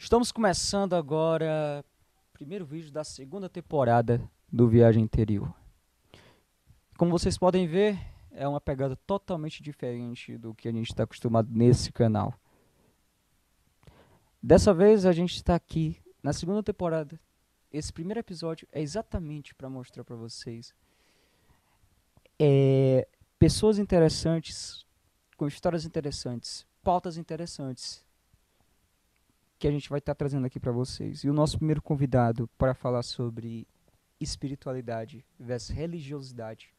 Estamos começando agora o primeiro vídeo da segunda temporada do Viagem Interior. Como vocês podem ver, é uma pegada totalmente diferente do que a gente está acostumado nesse canal. Dessa vez a gente está aqui na segunda temporada. Esse primeiro episódio é exatamente para mostrar para vocês pessoas interessantes, com histórias interessantes, pautas interessantes, que a gente vai estar trazendo aqui para vocês. E o nosso primeiro convidado para falar sobre espiritualidade versus religiosidade,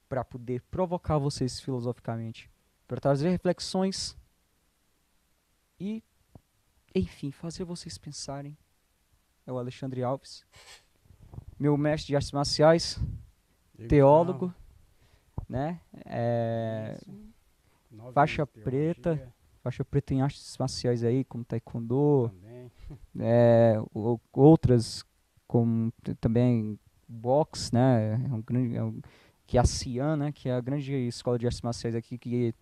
para poder provocar vocês filosoficamente, para trazer reflexões e, enfim, fazer vocês pensarem. É o Alexandre Alves, meu mestre de artes marciais, teólogo, né? Faixa preta. Faixa preta em artes marciais aí, como taekwondo, outras como também boxe, né? Que é a CIAN, né? Que é a grande escola de artes marciais aqui, que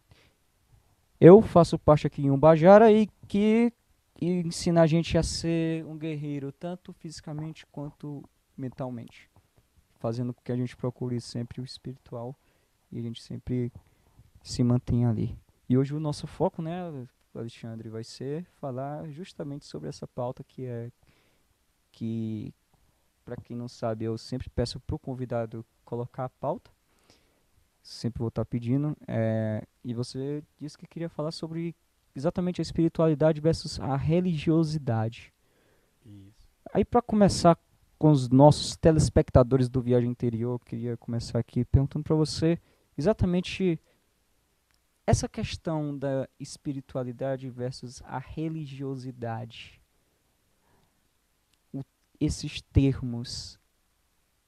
eu faço parte aqui em Umbajara e que ensina a gente a ser um guerreiro, tanto fisicamente quanto mentalmente, fazendo com que a gente procure sempre o espiritual e a gente sempre se mantenha ali. E hoje o nosso foco, né, Alexandre, vai ser falar justamente sobre essa pauta que para quem não sabe, eu sempre peço pro convidado colocar a pauta. Sempre vou estar pedindo. E você disse que queria falar sobre exatamente a espiritualidade versus a religiosidade. Isso. Aí, para começar com os nossos telespectadores do Viagem Interior, eu queria começar aqui perguntando para você exatamente essa questão da espiritualidade versus a religiosidade. Esses termos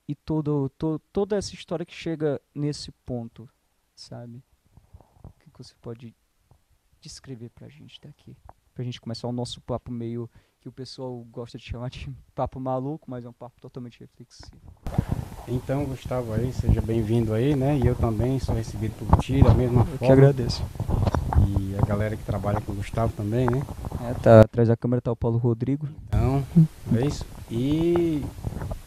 e toda essa história que chega nesse ponto, sabe? O que você pode descrever pra gente daqui? Pra gente começar o nosso papo meio que o pessoal gosta de chamar de papo maluco, mas é um papo totalmente reflexivo. Então, Gustavo aí, seja bem-vindo aí, né? E eu também sou recebido por ti da mesma Eu forma. que agradeço. E a galera que trabalha com o Gustavo também, né? Tá atrás da câmera tá o Paulo Rodrigo. Então, é isso. E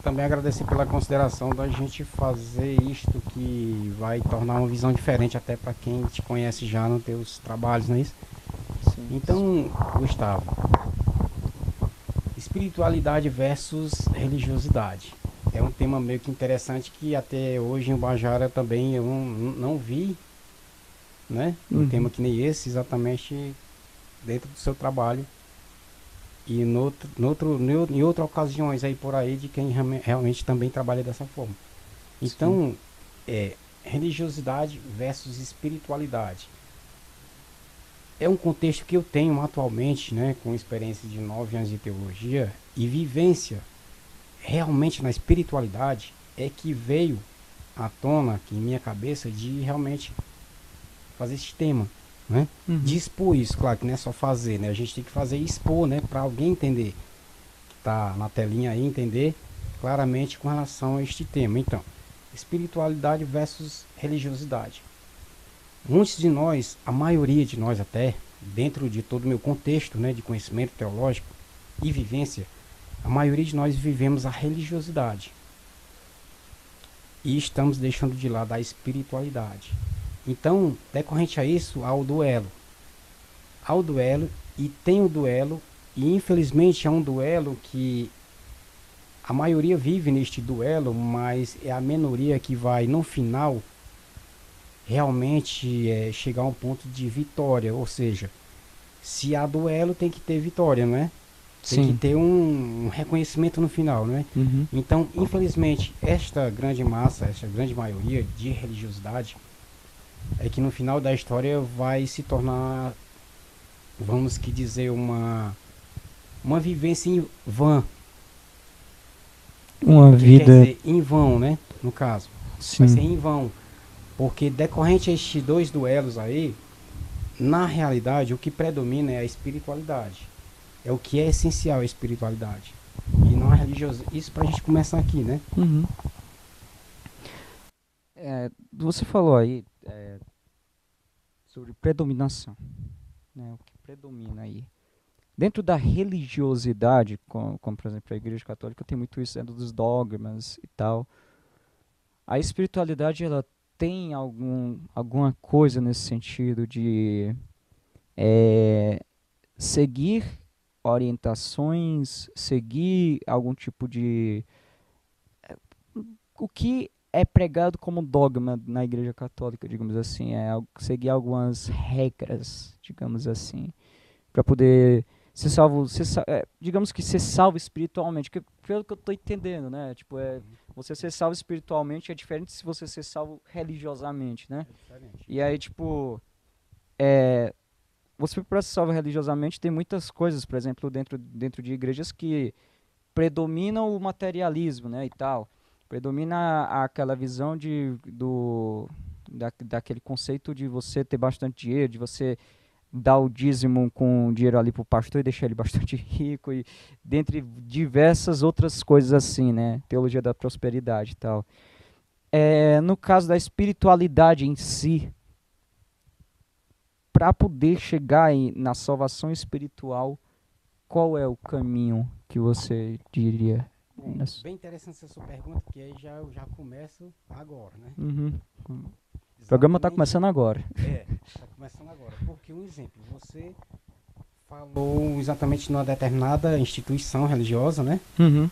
também agradecer pela consideração da gente fazer isto que vai tornar uma visão diferente até para quem te conhece já nos teus trabalhos, não é isso? Sim. Então, Gustavo, espiritualidade versus religiosidade. É um tema meio que interessante que até hoje em Bajara também eu não vi, né? Um tema que nem esse exatamente dentro do seu trabalho e em outras ocasiões aí por aí de quem realmente também trabalha dessa forma. Então, religiosidade versus espiritualidade. É um contexto que eu tenho atualmente, né, com experiência de 9 anos de teologia e vivência realmente na espiritualidade, é que veio à tona aqui em minha cabeça de realmente fazer esse tema, né? De expor isso, claro que não é só fazer, né? A gente tem que fazer e expor, né? Para alguém entender, que tá na telinha aí, entender claramente com relação a este tema. Então, espiritualidade versus religiosidade. Muitos de nós, a maioria de nós até, dentro de todo o meu contexto, né, de conhecimento teológico e vivência, a maioria de nós vivemos a religiosidade e estamos deixando de lado a espiritualidade. Então, decorrente a isso, há o duelo. Há o duelo e tem o duelo, e infelizmente é um duelo que a maioria vive neste duelo, mas é a minoria que vai, no final, realmente chegar a um ponto de vitória. Ou seja, se há duelo, tem que ter vitória, não é? Tem que ter um reconhecimento no final, né? Então, infelizmente, esta grande massa, esta grande maioria de religiosidade é que no final da história vai se tornar, vamos que dizer, uma vivência em vão. Uma vida. Quer dizer, em vão, né? No caso. Sim. Vai ser em vão. Porque decorrente a estes dois duelos aí, na realidade, o que predomina é a espiritualidade. É o que é essencial a espiritualidade. E não a religiosidade. Isso pra gente começar aqui, né? Você falou aí sobre predominação, né? O que predomina aí. dentro da religiosidade, como por exemplo a Igreja Católica tem muito isso dentro dos dogmas e tal. A espiritualidade ela tem alguma coisa nesse sentido de seguir orientações, seguir algum tipo de o que é pregado como dogma na Igreja Católica, digamos assim, seguir algumas regras, digamos assim, para poder ser salvo, digamos que ser salvo espiritualmente, que, pelo que eu estou entendendo, né? Tipo, você ser salvo espiritualmente é diferente se você ser salvo religiosamente, né? É diferente. E aí, tipo, é, você para ser salvo religiosamente tem muitas coisas, por exemplo, dentro de igrejas que predominam o materialismo, né, e tal. Predomina aquela visão daquele conceito de você ter bastante dinheiro, de você dar o dízimo com dinheiro ali pro pastor e deixar ele bastante rico e dentre diversas outras coisas assim, né? Teologia da prosperidade e tal. No caso da espiritualidade em si, para poder chegar na salvação espiritual, qual é o caminho que você diria? Bom, bem interessante essa sua pergunta, porque aí eu já começo agora, né? Uhum. O programa está Exatamente. começando agora. Está começando agora. Porque um exemplo, você falou exatamente numa determinada instituição religiosa, né? Uhum.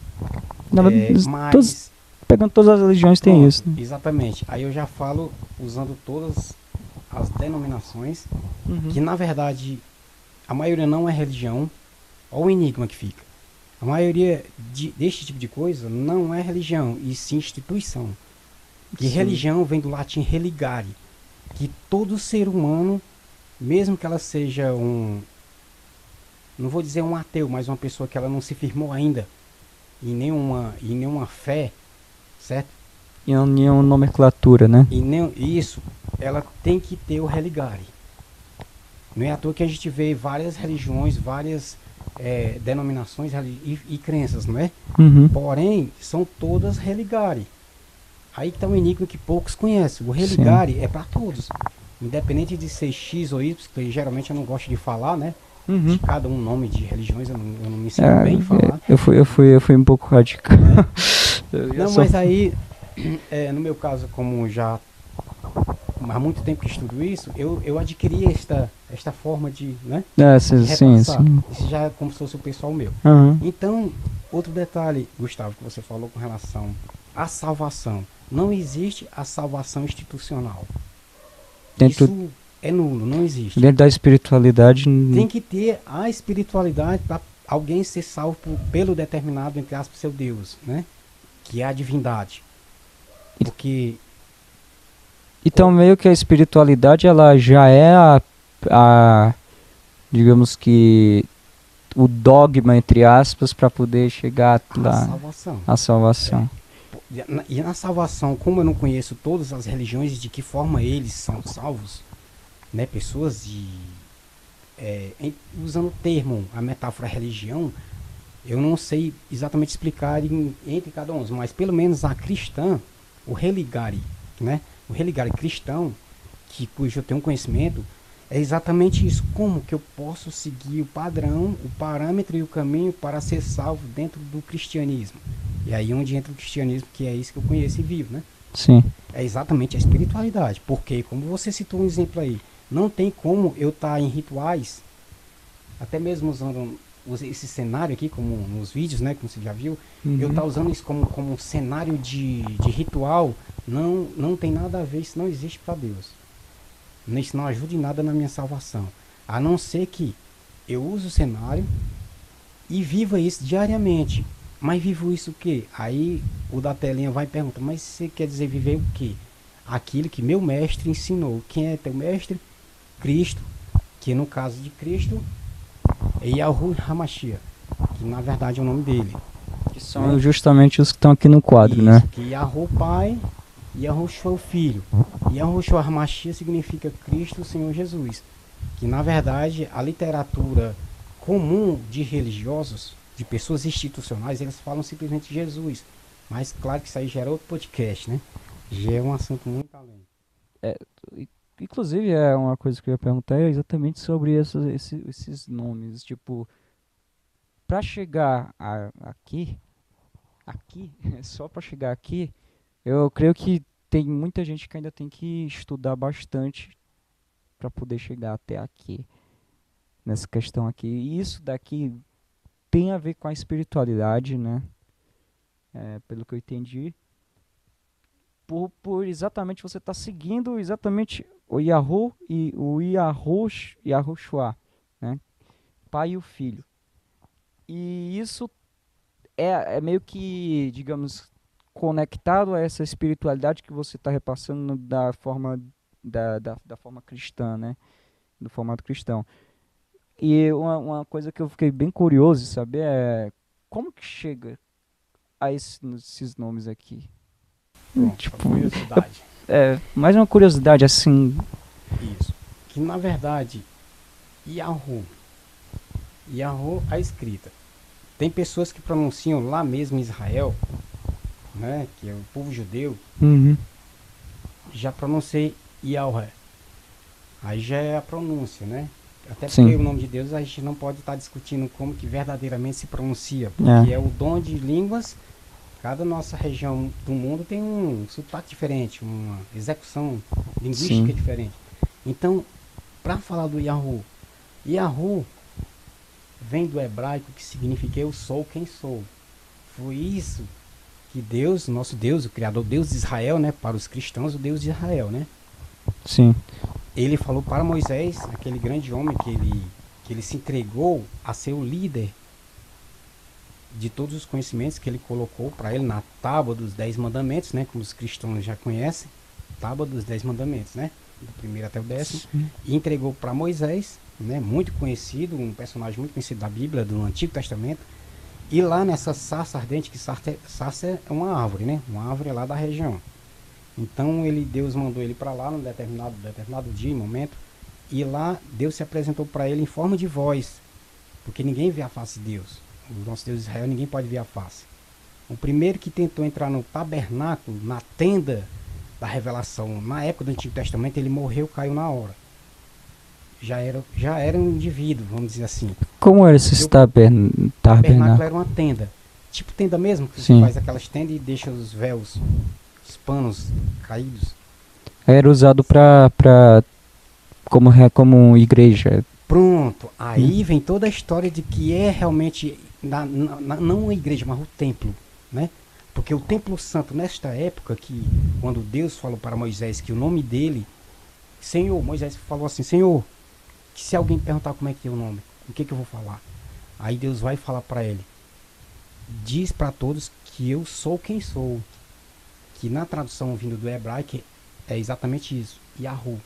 Na verdade, Mas pegando todas as religiões tem pronto, isso. Né? exatamente. Aí eu já falo usando todas as denominações, Uhum. que na verdade a maioria não é religião, olha o enigma que fica. A maioria deste tipo de coisa não é religião, e sim instituição. Que Sim. religião vem do latim religare, que todo ser humano, mesmo que ela seja não vou dizer um ateu, mas uma pessoa que ela não se firmou ainda em nenhuma fé, certo? E uma nomenclatura, né? E nem, isso, ela tem que ter o religare. Não é à toa que a gente vê várias religiões, várias denominações e crenças, não é? Uhum. Porém, são todas religare. Aí que está um enigma que poucos conhecem. O religare é para todos. Independente de ser X ou Y, que geralmente eu não gosto de falar, né? Uhum. De cada um nome de religiões, eu não me sinto bem em falar. Eu fui um pouco radical. Não, mas aí, no meu caso, como já há muito tempo que estudo isso, eu adquiri esta forma de, né? Sim. Isso já é como se fosse o pessoal meu. Uhum. Então, outro detalhe, Gustavo, que você falou com relação à salvação. Não existe a salvação institucional. Isso é nulo, não existe. Dentro da espiritualidade... Tem que ter a espiritualidade para alguém ser salvo pelo determinado, entre aspas, seu Deus, né? Que é a divindade. Porque... Então, meio que a espiritualidade, ela já é digamos que, o dogma, entre aspas, para poder chegar lá. A salvação. E na salvação, como eu não conheço todas as religiões e de que forma eles são salvos, né? Pessoas usando o termo, a metáfora religião, eu não sei exatamente explicar entre cada um, mas pelo menos a cristã, o religare, né? O religare cristão, cujo eu tenho conhecimento, é exatamente isso. Como que eu posso seguir o padrão, o parâmetro e o caminho para ser salvo dentro do cristianismo? E aí onde entra o cristianismo, que é isso que eu conheço e vivo, né? Sim. É exatamente a espiritualidade. Porque, como você citou um exemplo aí, não tem como eu estar em rituais, até mesmo usando esse cenário aqui, como nos vídeos, né? Como você já viu, eu estar usando isso como um cenário de ritual, não tem nada a ver, isso não existe para Deus. Isso não ajuda em nada na minha salvação. A não ser que eu use o cenário e viva isso diariamente. Mas vivo isso o quê? Aí o da telinha vai e pergunta, mas você quer dizer viver o quê? Aquilo que meu mestre ensinou. Quem é teu mestre? Cristo. Que no caso de Cristo é Yahu Hamashia, que na verdade é o nome dele. Que são justamente os que estão aqui no quadro, isso, né? Que Yahu Pai, Yahushua o Filho. Yahushua Hamashia significa Cristo, Senhor Jesus. Que na verdade a literatura comum de religiosos, de pessoas institucionais, eles falam simplesmente Jesus. Mas claro que isso aí já era outro podcast, né? Já é um assunto muito além. Inclusive, uma coisa que eu ia perguntar é exatamente sobre esses nomes. Tipo, para chegar aqui, só para chegar aqui, eu creio que tem muita gente que ainda tem que estudar bastante para poder chegar até aqui, nessa questão aqui. E isso daqui tem a ver com a espiritualidade, né? Pelo que eu entendi. Por exatamente você estar seguindo exatamente o Yahoo e o Yahushua, né? Pai e o Filho. E isso é meio que, digamos, conectado a essa espiritualidade que você está repassando da forma da forma cristã, né? Do formato cristão. E uma coisa que eu fiquei bem curioso de saber é como que chega a esses nomes aqui. Pronto, Tipo, curiosidade. mais uma curiosidade assim. Isso. Que na verdade, Yahoo, a escrita. Tem pessoas que pronunciam lá mesmo em Israel, né, que é o povo judeu, Uhum. já pronunciei Yahweh. Aí já é a pronúncia, né? Até porque Sim. o nome de Deus a gente não pode estar discutindo como que verdadeiramente se pronuncia, porque é o dom de línguas. Cada nossa região do mundo tem um sotaque diferente, uma execução linguística Sim. diferente. Então, para falar do Yahoo, Yahoo vem do hebraico que significa eu sou quem sou. Foi isso que Deus, nosso Deus, o Criador, Deus de Israel, né, para os cristãos, o Deus de Israel, né? Sim. Ele falou para Moisés, aquele grande homem que ele se entregou a ser o líder de todos os conhecimentos que ele colocou para ele na tábua dos 10 mandamentos, né, como os cristãos já conhecem, tábua dos 10 mandamentos, né, do primeiro até o 10º, e entregou para Moisés, né, muito conhecido, um personagem muito conhecido da Bíblia, do Antigo Testamento, e lá nessa sarça ardente, que sarça é uma árvore, né, uma árvore lá da região. Então Deus mandou ele para lá num determinado dia e momento, e lá Deus se apresentou para ele em forma de voz, porque ninguém vê a face de Deus. O nosso Deus de Israel, ninguém pode ver a face. O primeiro que tentou entrar no tabernáculo, na tenda da revelação, na época do Antigo Testamento, ele morreu, caiu na hora. Já era um indivíduo, vamos dizer assim. Como era esse tabernáculo? Era uma tenda. Tipo tenda mesmo, que Sim. você faz aquelas tendas e deixa os véus, os panos caídos. Era usado como igreja. Pronto, aí vem toda a história de que é realmente, não a igreja, mas o templo, né? Porque o templo santo, nesta época, que quando Deus falou para Moisés que o nome dele, Senhor, Moisés falou assim, Senhor, que se alguém perguntar como é que é o nome, o que eu vou falar? Aí Deus vai falar para ele, diz para todos que eu sou quem sou, que na tradução vindo do hebraico é exatamente isso, Yahoo,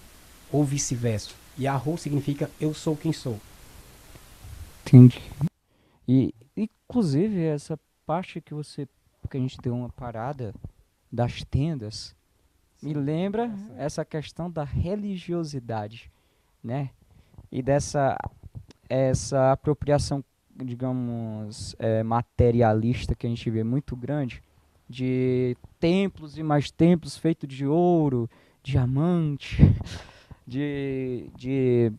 ou vice-versa. Yahoo significa eu sou quem sou. Entendi. E inclusive essa parte que a gente deu uma parada das tendas, me lembra essa questão da religiosidade, né? E essa apropriação, digamos, materialista que a gente vê muito grande, de templos e mais templos feitos de ouro, diamante, de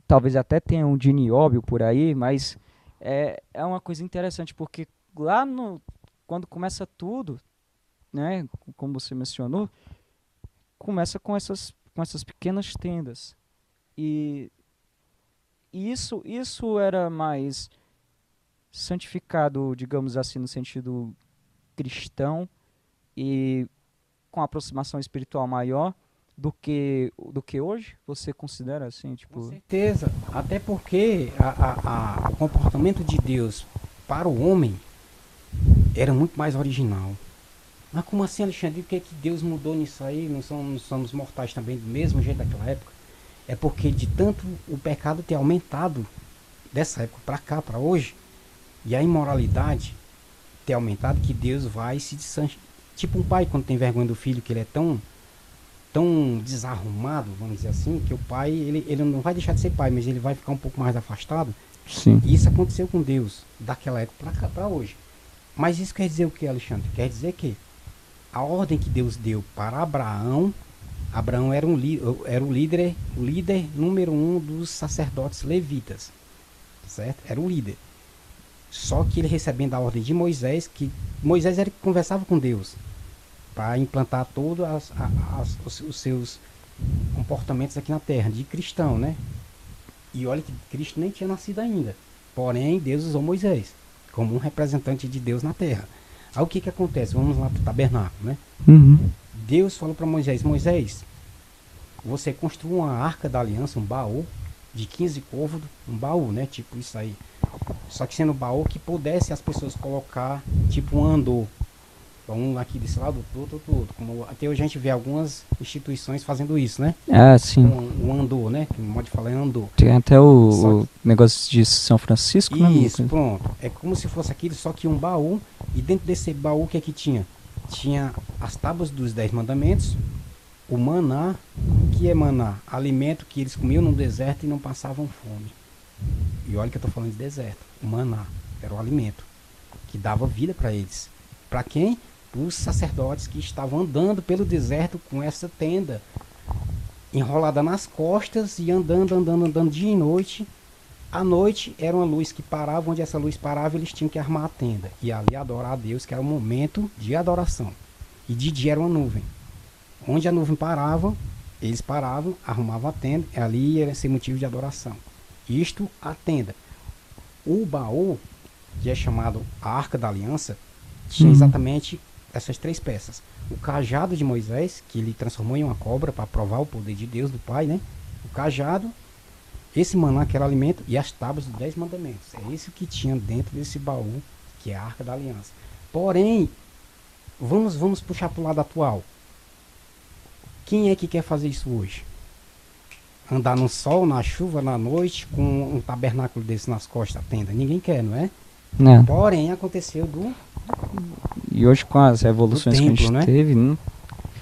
talvez até tenha um de nióbio por aí, mas é uma coisa interessante, porque lá quando começa tudo, né, como você mencionou, começa com essas pequenas tendas. E isso era mais santificado, digamos assim, no sentido cristão e com aproximação espiritual maior do que hoje? Você considera assim, tipo? Com certeza, até porque o comportamento de Deus para o homem era muito mais original. Mas como assim, Alexandre? O que é que Deus mudou nisso aí? Não somos mortais também do mesmo jeito daquela época? É porque de tanto o pecado ter aumentado dessa época para cá, para hoje, e a imoralidade ter aumentado, que Deus vai se tipo um pai quando tem vergonha do filho, que ele é tão desarrumado, vamos dizer assim, que o pai, ele não vai deixar de ser pai, mas ele vai ficar um pouco mais afastado. Sim. E isso aconteceu com Deus, daquela época para hoje. Mas isso quer dizer o que, Alexandre? Quer dizer que a ordem que Deus deu para Abraão era o líder número 1 dos sacerdotes levitas, certo? Era o líder. Só que ele recebendo a ordem de Moisés, que Moisés era que conversava com Deus para implantar todos os seus comportamentos aqui na terra, de cristão, né? E olha que Cristo nem tinha nascido ainda. Porém, Deus usou Moisés como um representante de Deus na terra. Aí o que que acontece? Vamos lá para o tabernáculo, né? Uhum. Deus falou para Moisés: Moisés, você construa uma arca da aliança, um baú de 15 côvados, um baú, né? Tipo isso aí. Só que sendo um baú que pudesse as pessoas colocar, tipo um andor. Um aqui desse lado, outro. Como até hoje a gente vê algumas instituições fazendo isso, né? Ah, sim. Um andor, né? Que pode falar em andor. Tem até Só o negócio de São Francisco, né? isso, pronto. É como se fosse aquilo, só que um baú. E dentro desse baú, o que é que tinha? Tinha as tábuas dos 10 mandamentos, o maná. O que é maná? Alimento que eles comiam no deserto e não passavam fome. E olha que eu estou falando de deserto. O maná era o alimento que dava vida para eles. Para quem? Os sacerdotes que estavam andando pelo deserto com essa tenda enrolada nas costas e andando dia e noite. À noite era uma luz que parava, onde essa luz parava eles tinham que armar a tenda e ali adorar a Deus, que era um momento de adoração. E de dia era uma nuvem. Onde a nuvem parava, eles paravam, arrumavam a tenda, e ali era esse motivo de adoração. Isto a tenda. O baú, que é chamado a Arca da Aliança, tinha exatamente essas 3 peças. O cajado de Moisés, que ele transformou em uma cobra para provar o poder de Deus, do Pai, né? O cajado, esse maná que era alimento, e as tábuas dos 10 mandamentos. É isso que tinha dentro desse baú, que é a Arca da Aliança. Porém, vamos puxar para o lado atual. Quem é que quer fazer isso hoje? Andar no sol, na chuva, na noite, com um tabernáculo desse nas costas da tenda? Ninguém quer, não é? Não. Porém, aconteceu E hoje com as revoluções templo, que a gente né? teve, né?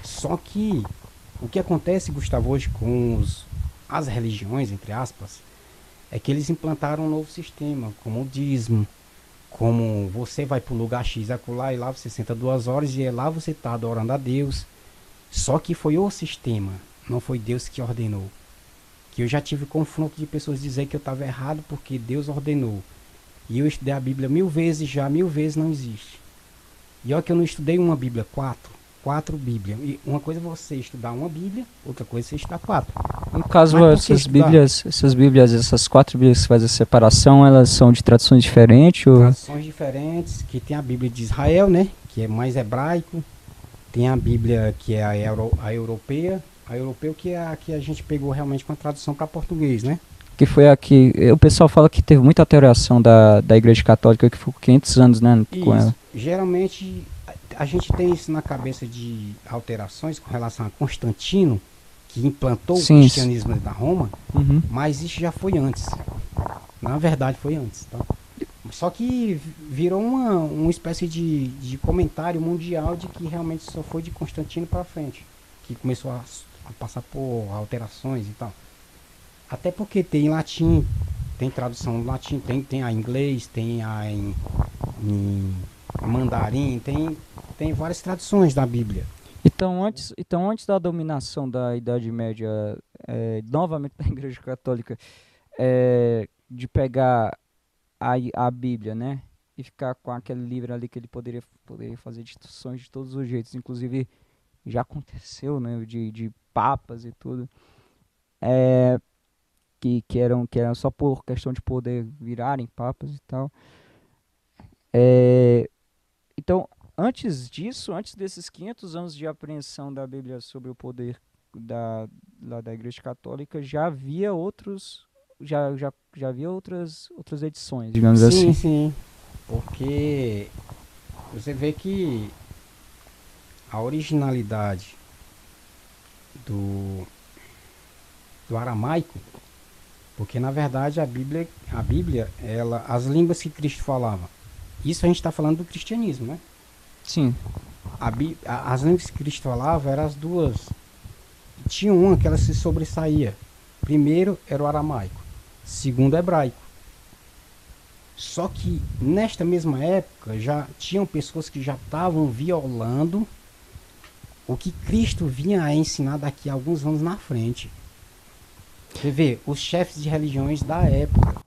Só que o que acontece, Gustavo, hoje com as religiões, entre aspas, é que eles implantaram um novo sistema, como o dízimo, como você vai para o lugar X, acolá, e lá você senta 2 horas e é lá você está adorando a Deus. Só que foi o sistema, não foi Deus que ordenou. Que eu já tive confronto de pessoas dizer que eu estava errado porque Deus ordenou. E eu estudei a Bíblia 1000 vezes, já 1000 vezes não existe. E olha que eu não estudei uma Bíblia, 4 Bíblias. E uma coisa é você estudar uma Bíblia, outra coisa é você estudar 4. No caso, Mas por que essas Bíblias, essas 4 Bíblias que fazem a separação, elas são de traduções diferentes? Ou... Traduções diferentes, que tem a Bíblia de Israel, né? Que é mais hebraico. Tem a Bíblia que é a europeia. A europeia que é a que a gente pegou realmente com a tradução para português, né? Que foi a que... O pessoal fala que teve muita alteração da Igreja Católica, que ficou 500 anos, né? Com ela. Geralmente, a gente tem isso na cabeça de alterações com relação a Constantino, que implantou o cristianismo da Roma, mas isso já foi antes. Na verdade, foi antes, tá? Só que virou uma espécie de comentário mundial de que realmente só foi de Constantino para frente, que começou a passar por alterações e tal. Até porque tem latim, tem tradução em latim, tem a em inglês, tem a em mandarim, tem várias traduções da Bíblia. Então antes da dominação da Idade Média, novamente da Igreja Católica, de pegar a Bíblia, né? E ficar com aquele livro ali que ele poderia fazer distorções de todos os jeitos. Inclusive, já aconteceu, né? De papas e tudo. Que eram só por questão de poder virarem papas e tal. Então, antes disso, antes desses 500 anos de apreensão da Bíblia sobre o poder da Igreja Católica, já havia outras edições, digamos assim. Sim, porque você vê que a originalidade do aramaico, porque na verdade a Bíblia, as línguas que Cristo falava, isso a gente está falando do cristianismo, né? Sim. As línguas que Cristo falava eram as duas. Tinha uma que ela se sobressaía. Primeiro era o aramaico, segundo o hebraico. Só que nesta mesma época já tinham pessoas que já estavam violando o que Cristo vinha a ensinar daqui a alguns anos na frente. Você vê, os chefes de religiões da época.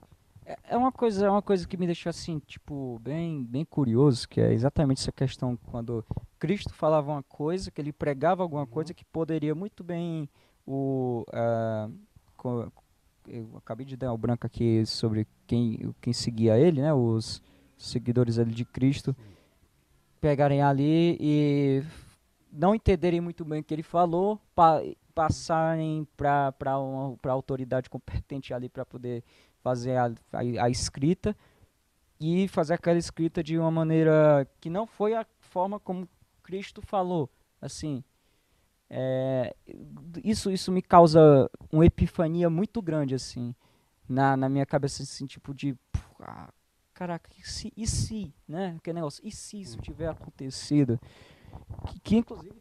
É uma coisa que me deixou assim, tipo, bem curioso, que é exatamente essa questão quando Cristo falava uma coisa, que ele pregava alguma Uhum. coisa que poderia muito bem o ah, co- eu acabei de dar o branco aqui sobre quem seguia ele, né, os seguidores ali de Cristo, Sim. pegarem ali e não entenderem muito bem o que ele falou, passarem para para autoridade competente ali para poder fazer a escrita e fazer aquela escrita de uma maneira que não foi a forma como Cristo falou. Assim, é, isso me causa uma epifania muito grande assim na minha cabeça, assim, tipo de caraca, e se, né? Aquele negócio, e se isso Hum. tiver acontecido? Que inclusive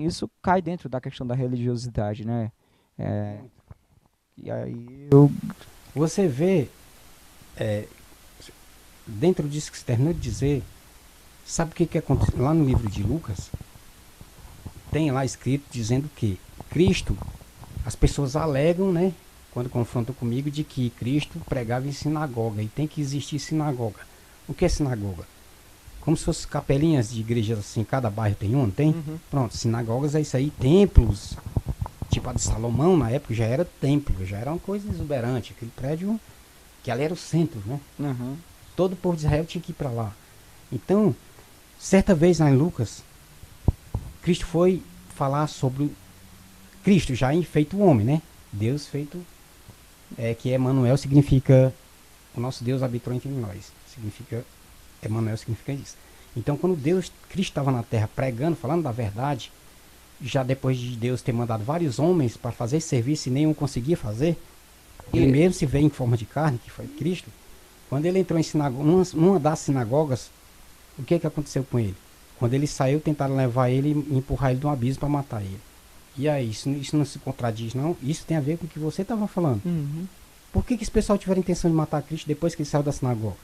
isso cai dentro da questão da religiosidade, né? É, Muito. e aí eu. Você vê, é, dentro disso que você terminou de dizer, sabe o que, que acontece? Lá no livro de Lucas, tem lá escrito dizendo que Cristo, as pessoas alegam, né, quando confrontam comigo, de que Cristo pregava em sinagoga e tem que existir sinagoga. O que é sinagoga? Como se fossem capelinhas de igrejas assim, cada bairro tem uma, não tem? Uhum, Pronto, sinagogas é isso aí, templos, tipo a de Salomão na época já era templo, já era uma coisa exuberante, aquele prédio que ali era o centro, né? uhum. Todo o povo de Israel tinha que ir para lá. Então, certa vez lá em Lucas, Cristo foi falar sobre Cristo já feito homem, né? Deus feito, que Emmanuel significa o nosso Deus habitou entre nós. Significa, Emmanuel significa isso. Então, quando Cristo estava na terra pregando, falando da verdade, já depois de Deus ter mandado vários homens para fazer esse serviço e nenhum conseguia fazer, ele E, mesmo se veio em forma de carne, que foi Cristo. Quando ele entrou em numa das sinagogas, o que aconteceu com ele? Quando ele saiu, tentaram levar ele e empurrar ele de um abismo para matar ele. E aí, isso não se contradiz, não? Isso tem a ver com o que você estava falando. uhum, Por que esse pessoal tiver a intenção de matar Cristo depois que ele saiu da sinagoga?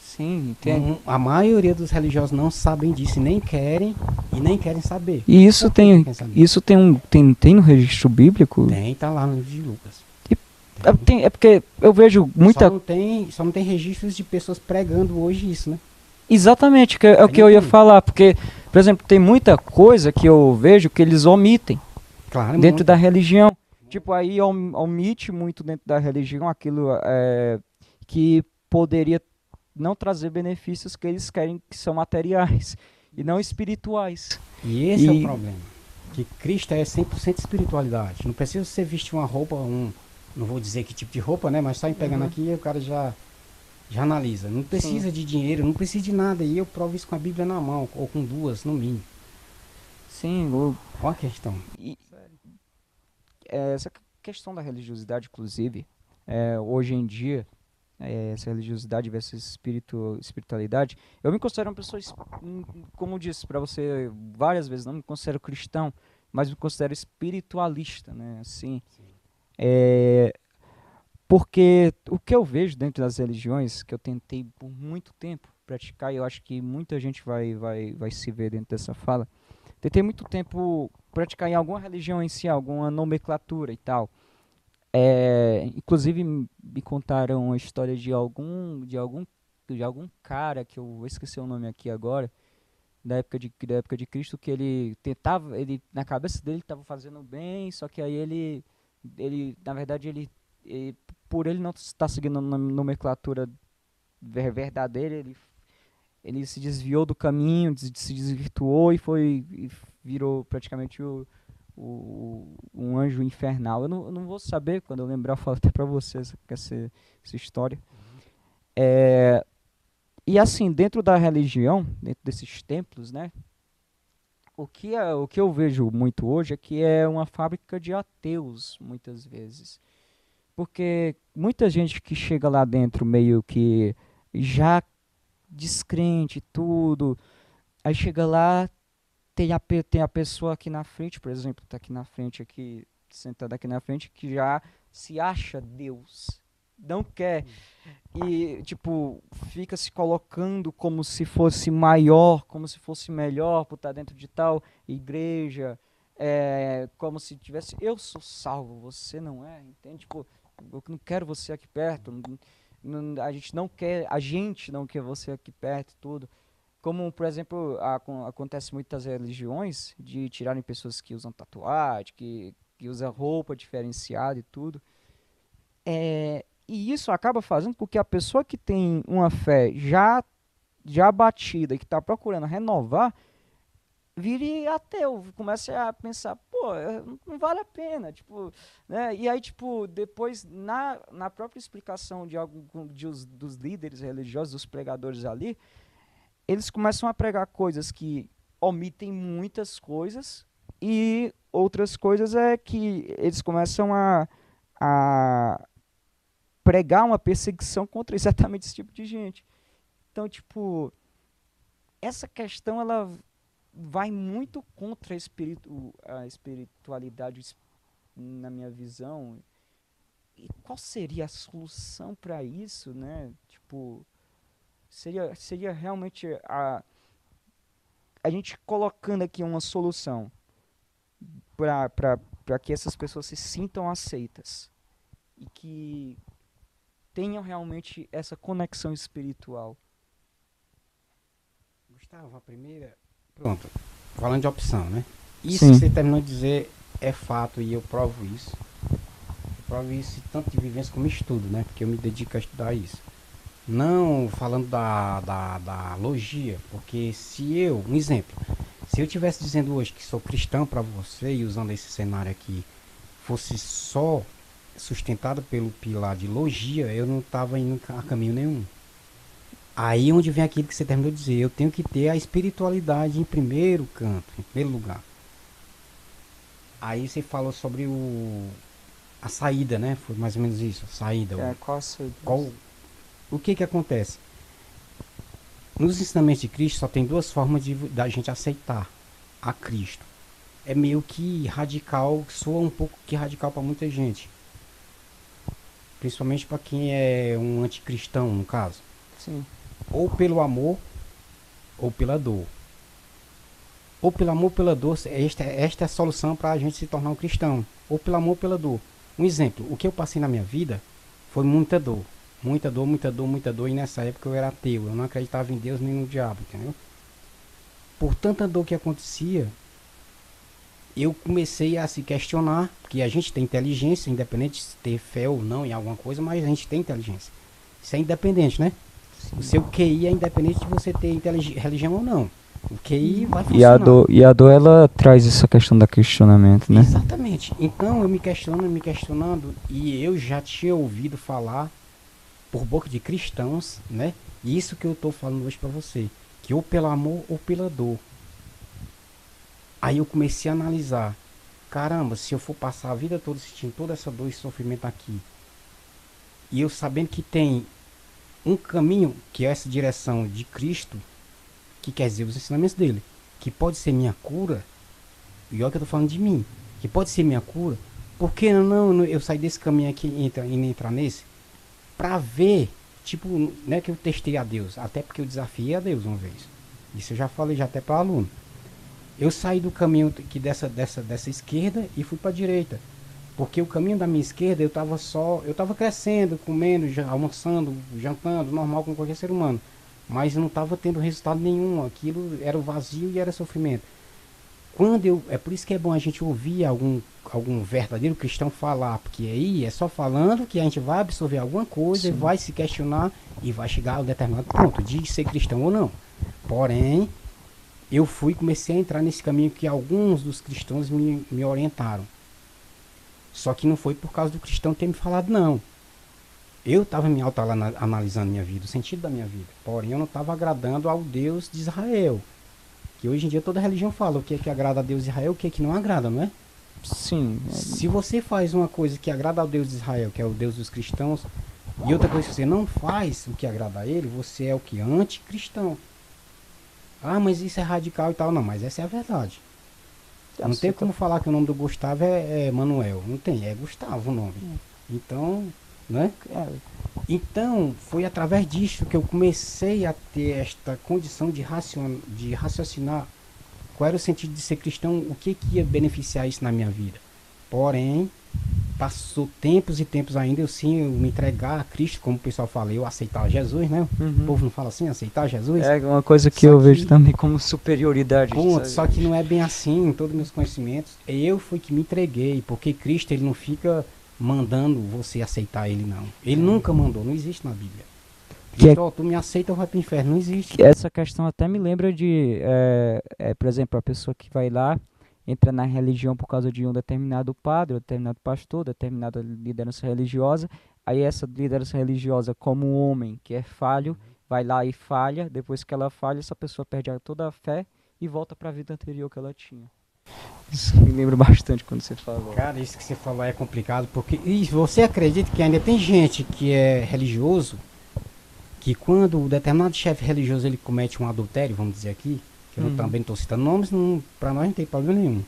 sim, tem. A maioria dos religiosos não sabem disso e nem querem saber. E isso Por que não tem. querem saber? Isso tem no registro bíblico? Tem, tá lá no livro de Lucas. E Tem. é porque eu vejo muita. Só não tem registros de pessoas pregando hoje isso, né? Exatamente, que é o Aí que não eu ia tem. falar, porque, por exemplo, tem muita coisa que eu vejo que eles omitem Claro, dentro da muita. religião. Tipo, aí omite muito dentro da religião aquilo que poderia não trazer benefícios que eles querem que são materiais e não espirituais. E esse é o E problema. Que Cristo é 100% espiritualidade. Não precisa você vestir uma roupa, não vou dizer que tipo de roupa, né? Mas só em pegando uhum, aqui o cara já analisa. Não sim, precisa de dinheiro, não precisa de nada. E eu provo isso com a Bíblia na mão, ou com duas, no mínimo. sim, Olha a questão. e, essa questão da religiosidade, inclusive, hoje em dia, essa religiosidade versus espiritualidade, eu me considero uma pessoa, como eu disse para você várias vezes, não me considero cristão, mas me considero espiritualista, né? Assim, Sim. é, porque o que eu vejo dentro das religiões, que eu tentei por muito tempo praticar, e eu acho que muita gente vai se ver dentro dessa fala, tentei muito tempo praticar em alguma religião em si, alguma nomenclatura e tal. Inclusive me contaram a história de algum cara que eu vou esquecer o nome aqui agora, da época de Cristo, que ele tentava, ele na cabeça dele estava fazendo bem, só que aí ele na verdade por ele não estar seguindo a nomenclatura verdadeira, ele se desviou do caminho, se desvirtuou e virou praticamente um anjo infernal. Eu não vou saber, quando eu lembrar, eu falo até pra você essa história. É, e assim, dentro da religião, dentro desses templos, né? O que eu vejo muito hoje é que é uma fábrica de ateus, muitas vezes. Porque muita gente que chega lá dentro meio que já descrente e tudo, aí chega lá, tem a pessoa aqui na frente, por exemplo, tá aqui na frente, aqui, sentada aqui na frente, que já se acha Deus. Não quer. E, tipo, fica se colocando como se fosse maior, como se fosse melhor por estar dentro de tal igreja. Como se tivesse. Eu sou salvo, você não é, entende? Tipo, eu não quero você aqui perto. a gente não quer você aqui perto e tudo. Como, por exemplo, acontece muitas religiões de tirarem pessoas que usam tatuagem, que usam roupa diferenciada e tudo. E isso acaba fazendo com que a pessoa que tem uma fé já abatida e que está procurando renovar, vire ateu, comece a pensar, pô, não vale a pena, tipo, né? E aí, tipo, depois, na própria explicação dos líderes religiosos, dos pregadores ali, eles começam a pregar coisas que omitem muitas coisas, e outras coisas é que eles começam a pregar uma perseguição contra exatamente esse tipo de gente. Então, tipo, essa questão, ela vai muito contra a espiritualidade, na minha visão. E qual seria a solução para isso, né? Tipo, seria realmente a gente colocando aqui uma solução para que essas pessoas se sintam aceitas e que tenham realmente essa conexão espiritual. Gustavo, a primeira. Pronto. Falando de opção, né? Isso Sim. que você terminou de dizer é fato e eu provo isso. Eu provo isso tanto de vivência como estudo, né? Porque eu me dedico a estudar isso. Não falando da logia, porque um exemplo, se eu estivesse dizendo hoje que sou cristão para você e usando esse cenário aqui, fosse só sustentado pelo pilar de logia, eu não estava indo a caminho nenhum. Aí onde vem aquilo que você terminou de dizer, eu tenho que ter a espiritualidade em primeiro canto, em primeiro lugar. Aí você falou sobre a saída, né? Foi mais ou menos isso, a saída. Qual a saída? O que acontece? Nos ensinamentos de Cristo só tem duas formas da gente aceitar a Cristo. É meio que radical, soa um pouco que radical para muita gente. Principalmente para quem é um anticristão, no caso. Sim. Ou pelo amor, ou pela dor. Ou pelo amor, pela dor, esta é a solução para a gente se tornar um cristão. Ou pelo amor, pela dor. Um exemplo, o que eu passei na minha vida foi muita dor. Muita dor, muita dor, muita dor. E nessa época eu era ateu. Eu não acreditava em Deus nem no diabo, entendeu? Por tanta dor que acontecia, eu comecei a se questionar. Porque a gente tem inteligência, independente de ter fé ou não em alguma coisa, mas a gente tem inteligência. Isso é independente, né? Sim. O seu QI é independente de você ter religião ou não. O QI vai funcionar. E a dor, ela traz essa questão do questionamento, né? Exatamente. Então eu me questionando, e eu já tinha ouvido falar por boca de cristãos, né? E isso que eu estou falando hoje para você, que ou pelo amor ou pela dor. Aí eu comecei a analisar, caramba, se eu for passar a vida toda sentindo toda essa dor e sofrimento aqui, e eu sabendo que tem um caminho, que é essa direção de Cristo, que quer dizer os ensinamentos dele, que pode ser minha cura, e olha que eu tô falando de mim, que pode ser minha cura, por que não eu sair desse caminho aqui e entrar nesse? Pra ver, tipo, não é que eu testei a Deus, até porque eu desafiei a Deus uma vez. Isso eu já falei já até para aluno. Eu saí do caminho que dessa esquerda e fui para a direita. Porque o caminho da minha esquerda eu tava crescendo, comendo, almoçando, jantando, normal como qualquer ser humano. Mas não estava tendo resultado nenhum. Aquilo era vazio e era sofrimento. É por isso que é bom a gente ouvir algum verdadeiro cristão falar, porque aí é só falando que a gente vai absorver alguma coisa. Sim. E vai se questionar e vai chegar a um determinado ponto de ser cristão ou não. Porém, eu comecei a entrar nesse caminho que alguns dos cristãos me orientaram. Só que não foi por causa do cristão ter me falado, não. Eu estava me autoanalisando minha vida, o sentido da minha vida. Porém, eu não estava agradando ao Deus de Israel. Que hoje em dia toda religião fala o que é que agrada a Deus de Israel, o que é que não agrada, não é? Sim. Se você faz uma coisa que agrada ao Deus de Israel, que é o Deus dos cristãos, e outra coisa que você não faz o que agrada a ele, você é o que? Anticristão. Ah, mas isso é radical e tal. Não, mas essa é a verdade. Não tem como falar que o nome do Gustavo é Manuel. Não tem, é Gustavo o nome. Então, né? Então, foi através disso que eu comecei a ter esta condição de raciocinar qual era o sentido de ser cristão, o que ia beneficiar isso na minha vida. Porém, passou tempos e tempos ainda, eu me entregar a Cristo, como o pessoal fala, eu aceitar Jesus, né? O povo não fala assim, aceitar Jesus? É uma coisa que eu vejo também como superioridade. Só que não é bem assim, em todos os meus conhecimentos. Eu fui que me entreguei, porque Cristo, ele não fica mandando você aceitar ele, não. Ele nunca mandou, não existe na Bíblia. Cristo, tu me aceita ou vai pro inferno, não existe. Essa questão até me lembra de, por exemplo, a pessoa que vai lá, entra na religião por causa de um determinado padre, um determinado pastor, determinada liderança religiosa. Aí essa liderança religiosa, como um homem que é falho, vai lá e falha. Depois que ela falha, essa pessoa perde toda a fé e volta para a vida anterior que ela tinha. Isso me lembra bastante quando você falou. Cara, isso que você falou é complicado, porque você acredita que ainda tem gente que é religioso, que quando o determinado chefe religioso ele comete um adultério, vamos dizer aqui, que eu também estou citando nomes, para nós não tem problema nenhum.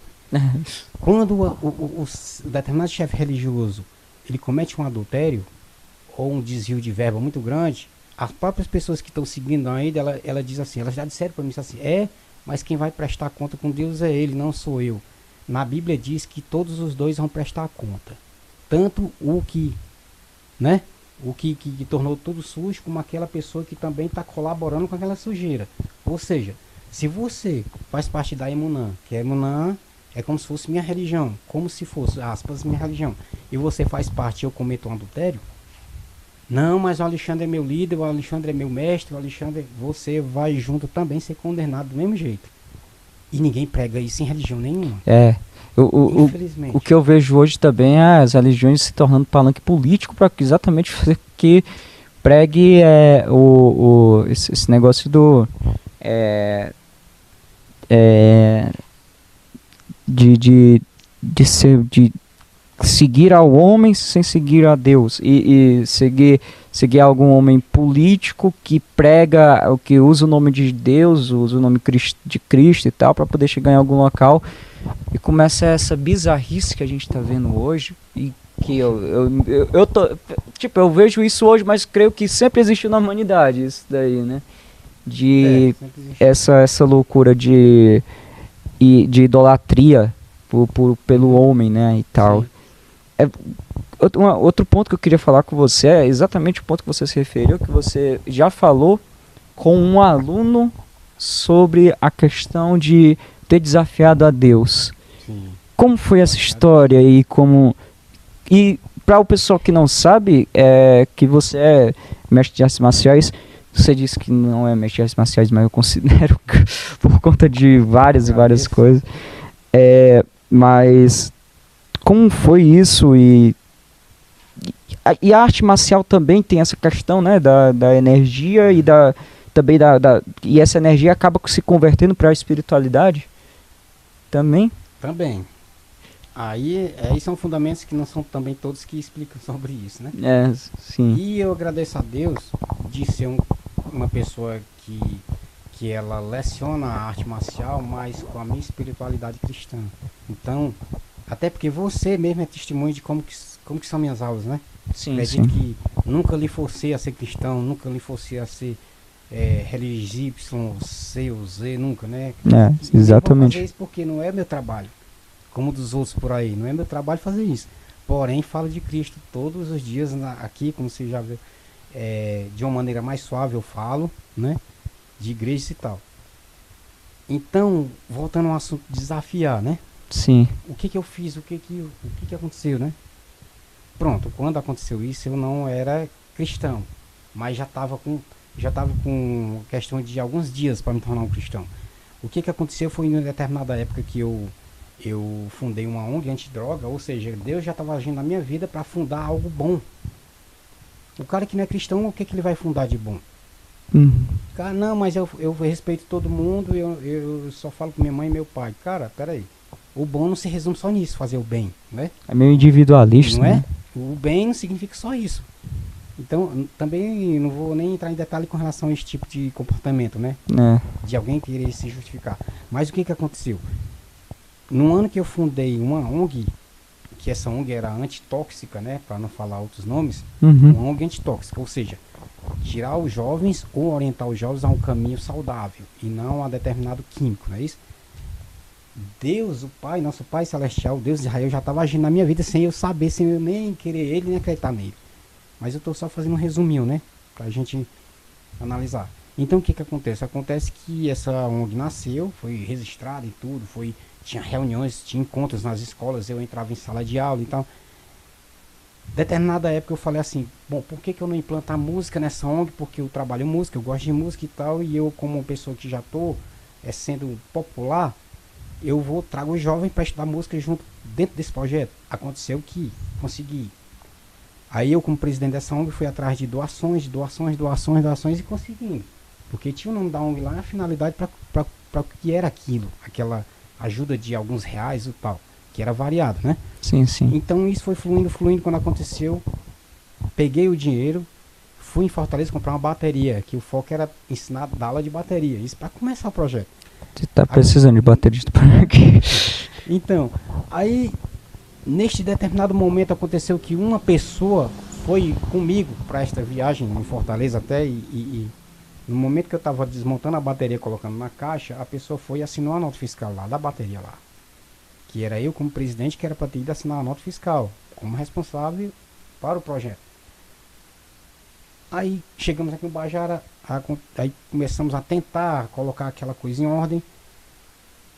Quando o determinado chefe religioso ele comete um adultério ou um desvio de verba muito grande, as próprias pessoas que estão seguindo ainda, ela diz assim, elas já disseram para mim assim, mas quem vai prestar conta com Deus é ele, não sou eu. Na Bíblia diz que todos os dois vão prestar conta. Tanto o que, né? O que tornou tudo sujo, como aquela pessoa que também está colaborando com aquela sujeira. Ou seja, se você faz parte da Emunã, que a Emunã é como se fosse minha religião, como se fosse, aspas, minha religião, e você faz parte e eu cometo um adultério, não, mas o Alexandre é meu líder, o Alexandre é meu mestre, você vai junto também ser condenado do mesmo jeito. E ninguém prega isso em religião nenhuma. O que eu vejo hoje também é as religiões se tornando palanque político para exatamente fazer que pregue esse negócio do de seguir ao homem sem seguir a Deus e seguir algum homem político que prega, o que usa o nome de Deus, usa o nome de Cristo e tal para poder chegar em algum local. E começa essa bizarrice que a gente está vendo hoje e que eu vejo isso hoje, mas creio que sempre existiu na humanidade isso daí, né? De essa loucura de idolatria pelo homem, né, e tal. Outro ponto que eu queria falar com você é exatamente o ponto que você se referiu, que você já falou com um aluno sobre a questão de ter desafiado a Deus. Sim. Como foi essa história e para o pessoal que não sabe, que você é mestre de artes marciais, você disse que não é mestre de artes marciais, mas eu considero por conta de várias coisas. Mas como foi isso e a arte marcial também tem essa questão, né, da energia e também e essa energia acaba se convertendo para a espiritualidade também? Também. Aí são fundamentos que não são também todos que explicam sobre isso, né? Sim. E eu agradeço a Deus de ser uma pessoa que ela leciona a arte marcial, mas com a minha espiritualidade cristã. Então, até porque você mesmo é testemunho de como que são minhas aulas, né? Sim, acredito que nunca lhe forcei a ser cristão, nunca lhe forcei a ser religioso Y, C ou Z, nunca, né? Exatamente. Fazer isso porque não é meu trabalho, como dos outros por aí, não é meu trabalho fazer isso. Porém, falo de Cristo todos os dias aqui, como você já viu, de uma maneira mais suave eu falo, né? De igreja e tal. Então, voltando ao assunto, desafiar, né? Sim. O que eu fiz, o que aconteceu, né? Pronto, quando aconteceu isso, eu não era cristão, mas já estava com questão de alguns dias para me tornar um cristão. O que aconteceu foi em uma determinada época que eu fundei uma ONG antidroga, ou seja, Deus já estava agindo na minha vida para fundar algo bom. O cara que não é cristão, o que ele vai fundar de bom? Cara, não, mas eu respeito todo mundo, eu só falo com minha mãe e meu pai. Cara, peraí. O bom não se resume só nisso, fazer o bem, né? É meio individualista, não é? Né? O bem não significa só isso. Então, também não vou nem entrar em detalhe com relação a esse tipo de comportamento, né? De alguém querer se justificar. Mas o que aconteceu? No ano que eu fundei uma ONG, que essa ONG era antitóxica, né? Para não falar outros nomes, uma ONG antitóxica, ou seja, tirar os jovens ou orientar os jovens a um caminho saudável e não a determinado químico, não é isso? Deus, o Pai, nosso Pai Celestial, Deus de Israel, já estava agindo na minha vida sem eu saber, sem eu nem querer ele, nem acreditar nele. Mas eu estou só fazendo um resuminho, né? Pra gente analisar. Então o que acontece? Acontece que essa ONG nasceu, foi registrada e tudo, tinha reuniões, tinha encontros nas escolas, eu entrava em sala de aula e tal. Determinada época eu falei assim, bom, por que eu não implantar música nessa ONG? Porque eu trabalho música, eu gosto de música e tal, e eu como uma pessoa que já estou sendo popular, trago os jovens para estudar música junto dentro desse projeto. Aconteceu que consegui. Aí eu, como presidente dessa ONG, fui atrás de doações e conseguindo. Porque tinha o nome da ONG lá, a finalidade para o que era aquilo, aquela ajuda de alguns reais e tal, que era variado, né? Sim, sim. Então isso foi fluindo, quando aconteceu, peguei o dinheiro, fui em Fortaleza comprar uma bateria, que o foco era ensinar, dar aula de bateria, isso para começar o projeto. Você tá precisando de baterista por aqui. Então, aí, neste determinado momento aconteceu que uma pessoa foi comigo para esta viagem em Fortaleza até, e no momento que eu estava desmontando a bateria, colocando na caixa, a pessoa foi e assinou a nota fiscal lá, da bateria lá. Que era eu como presidente que era para ter ido assinar a nota fiscal, como responsável para o projeto. Aí chegamos aqui no Bajara, aí começamos a tentar colocar aquela coisa em ordem.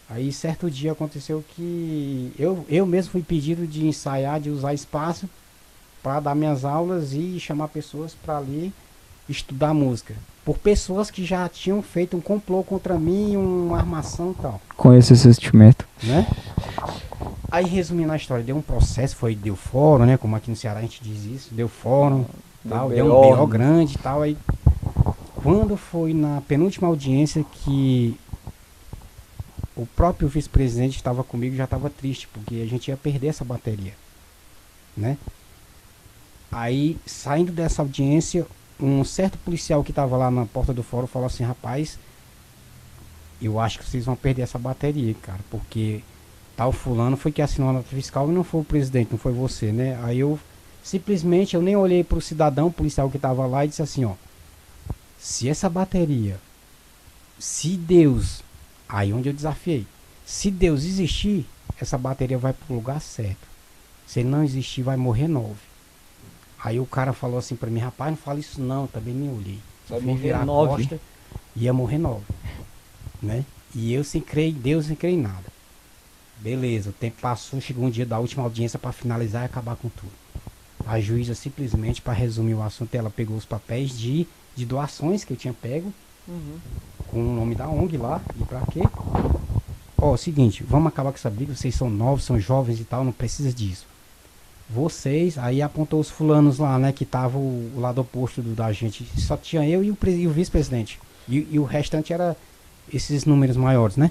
Aí certo dia aconteceu que eu mesmo fui pedido de ensaiar, de usar espaço para dar minhas aulas e chamar pessoas para ali estudar música. Por pessoas que já tinham feito um complô contra mim, uma armação e tal. Conheço esse sentimento. Né? Aí resumindo a história, deu um processo, deu fórum, né? Como aqui no Ceará a gente diz isso, deu fórum, tal, deu um BO grande e tal. Aí quando foi na penúltima audiência que o próprio vice-presidente estava comigo, já estava triste, porque a gente ia perder essa bateria, né? Aí, saindo dessa audiência, um certo policial que estava lá na porta do fórum falou assim, rapaz, eu acho que vocês vão perder essa bateria, cara, porque tal fulano foi que assinou a nota fiscal e não foi o presidente, não foi você, né? Aí eu nem olhei para o cidadão policial que estava lá e disse assim, ó, se essa bateria, se Deus, aí onde eu desafiei, se Deus existir, essa bateria vai para o lugar certo, se ele não existir, vai morrer 9. Aí o cara falou assim pra mim, rapaz, não fala isso não, também nem olhei. Vai Fui virar a costa, ia morrer 9, né? E eu sem crer em Deus, sem crer em nada. Beleza, o tempo passou, chegou um dia da última audiência para finalizar e acabar com tudo. A juíza simplesmente, para resumir o assunto, ela pegou os papéis de doações que eu tinha pego, com o nome da ONG lá, e pra quê? Ó, seguinte, vamos acabar com essa briga, vocês são novos, são jovens e tal, não precisa disso. Vocês, aí apontou os fulanos lá, né, que tava o lado oposto da gente, só tinha eu e o vice-presidente, e o restante era esses números maiores, né?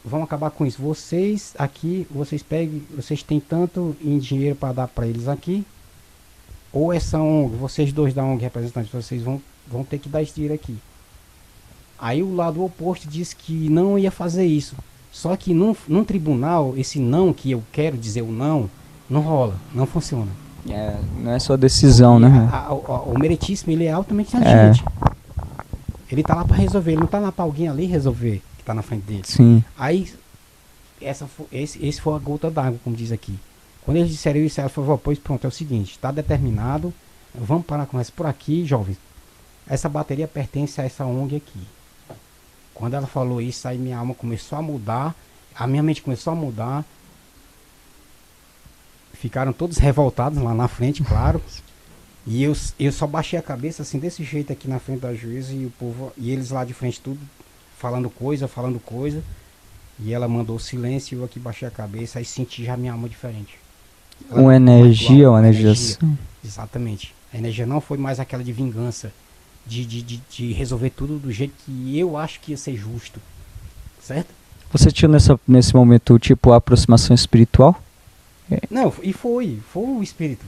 Vamos acabar com isso. Vocês aqui, vocês têm tanto em dinheiro para dar para eles aqui, ou essa ONG, vocês dois da ONG representantes, vocês vão ter que dar esse dinheiro aqui. Aí o lado oposto disse que não ia fazer isso. Só que num tribunal, esse não que eu quero dizer o não rola, não funciona. Não é só decisão, né? O meritíssimo, ele é altamente agente. Ele tá lá para resolver, ele não tá lá para alguém ali resolver, que tá na frente dele. Sim. Aí, esse foi a gota d'água, como diz aqui. Quando eles disseram isso, ela falou, pois pronto, é o seguinte, tá determinado, vamos parar com essa por aqui, jovens. Essa bateria pertence a essa ONG aqui. Quando ela falou isso, aí minha alma começou a mudar, a minha mente começou a mudar. Ficaram todos revoltados lá na frente, claro. E eu só baixei a cabeça assim, desse jeito aqui na frente da juíza, e o povo, e eles lá de frente tudo, falando coisa. E ela mandou silêncio, e eu aqui baixei a cabeça, aí senti já minha alma diferente. Uma energia. Exatamente. A energia não foi mais aquela de vingança, de resolver tudo do jeito que eu acho que ia ser justo, certo? Você tinha nesse momento, tipo, a aproximação espiritual? Não, e foi o Espírito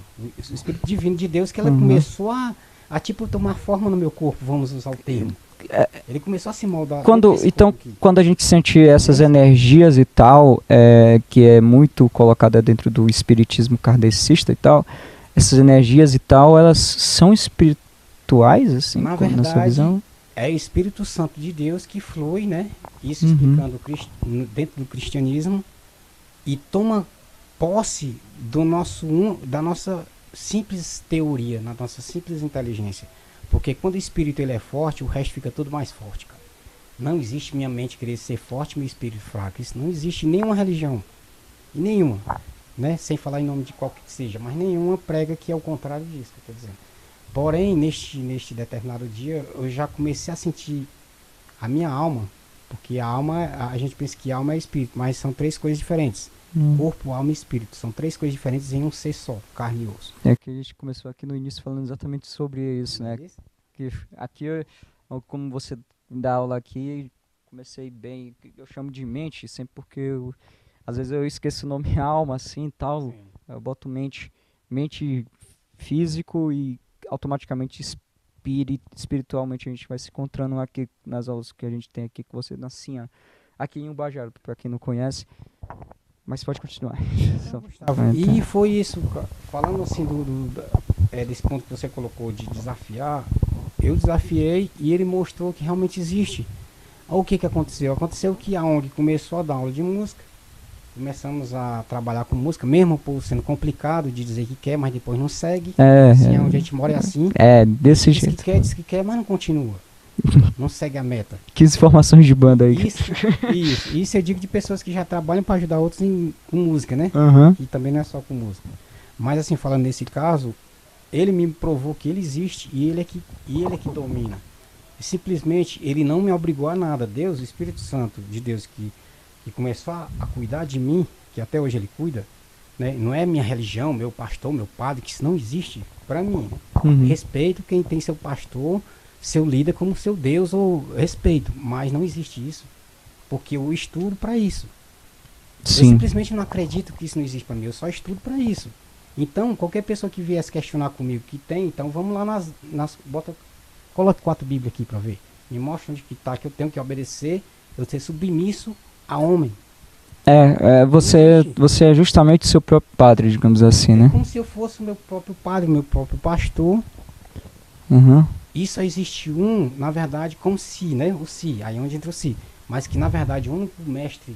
Divino de Deus que ela começou a tipo tomar forma no meu corpo, vamos usar o termo. Ele começou a se moldar. Quando a gente sente essas energias e tal, que é muito colocada dentro do espiritismo kardecista e tal, essas energias e tal, elas são espirituais, assim, na sua visão? é o Espírito Santo de Deus que flui, né? Isso Uhum. explicando dentro do cristianismo e toma posse da nossa simples teoria, na nossa simples inteligência. Porque quando o espírito ele é forte, o resto fica tudo mais forte, cara. Não existe minha mente querer ser forte e meu espírito fraco. Isso não existe em nenhuma religião. E nenhuma. Né? Sem falar em nome de qualquer que seja. Mas nenhuma prega que é o contrário disso que eu estou dizendo. Porém, neste determinado dia, eu já comecei a sentir a minha alma. Porque a alma, a gente pensa que alma é espírito. Mas são três coisas diferentes. Corpo, alma e espírito. São três coisas diferentes em um ser só. Carne e osso. É que a gente começou aqui no início falando exatamente sobre isso, né? Que aqui, como você dá aula aqui, comecei bem, eu chamo de mente, sempre porque às vezes eu esqueço o nome alma, assim, tal, Sim. eu boto mente físico e automaticamente espiritualmente a gente vai se encontrando aqui nas aulas que a gente tem aqui com você na Cian, aqui em Ubajara, para quem não conhece, mas pode continuar. E foi isso, falando assim desse ponto que você colocou de desafiar, eu desafiei e ele mostrou que realmente existe. O que aconteceu? Aconteceu que a ONG começou a dar aula de música, começamos a trabalhar com música, mesmo por sendo complicado de dizer que quer, mas depois não segue. Assim, onde a gente mora é assim. Desse jeito. Diz que quer, mas não continua. Não segue a meta. 15 formações de banda aí. Isso eu digo de pessoas que já trabalham para ajudar outros com música, né? Uhum. E também não é só com música. Mas assim, falando nesse caso, ele me provou que ele existe e ele é que domina. E simplesmente ele não me obrigou a nada. Deus, o Espírito Santo de Deus que começou a cuidar de mim, que até hoje ele cuida, né? Não é minha religião, meu pastor, meu padre, que isso não existe para mim. Uhum. Respeito quem tem seu pastor, seu líder como seu Deus, ou respeito, mas não existe isso, porque eu estudo para isso. Sim. Eu simplesmente não acredito que isso não existe para mim, eu só estudo para isso. Então, qualquer pessoa que viesse questionar comigo que tem, então vamos lá coloque 4 Bíblias aqui para ver, me mostra onde que tá, que eu tenho que obedecer, eu ser submisso a homem. Você é justamente o seu próprio padre, digamos assim, né? Como se eu fosse o meu próprio padre, meu próprio pastor. Uhum. Isso só existe na verdade, como se, né? O si, aí onde entra o si. Mas que na verdade o único mestre,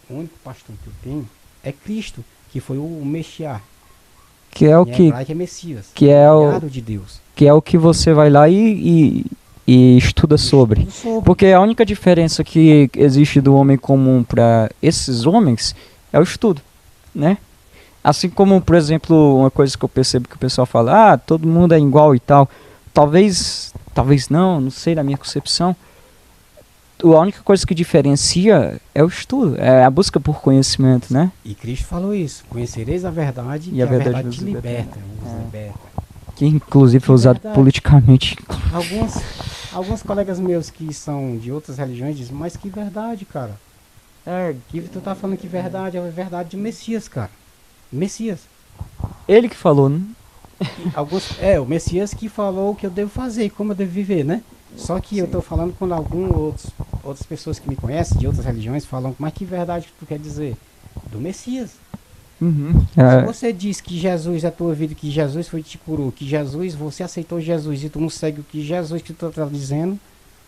o único pastor que eu tenho é Cristo, que foi o Messias. Que é o que é Messias, que é o de Deus. Que é o que você vai lá e estuda sobre. Porque a única diferença que existe do homem comum para esses homens é o estudo, né? Assim como, por exemplo, uma coisa que eu percebo que o pessoal fala, todo mundo é igual e tal. Talvez não sei, na minha concepção. A única coisa que diferencia é o estudo, é a busca por conhecimento, né? E Cristo falou isso, conhecereis a verdade e a verdade te liberta. Que inclusive foi usado politicamente. Alguns colegas meus que são de outras religiões dizem, mas que verdade, cara. Que tu tá falando que verdade é a verdade de Messias, cara. Messias. Ele que falou, né? O Messias que falou o que eu devo fazer, como eu devo viver, né? Só que eu tô falando quando outras pessoas que me conhecem de outras religiões falam, mas que verdade que tu quer dizer? Do Messias. Uhum. Se você diz que Jesus é a tua vida, que Jesus foi te curou, que você aceitou Jesus e tu não segue o que Jesus que tu tá dizendo,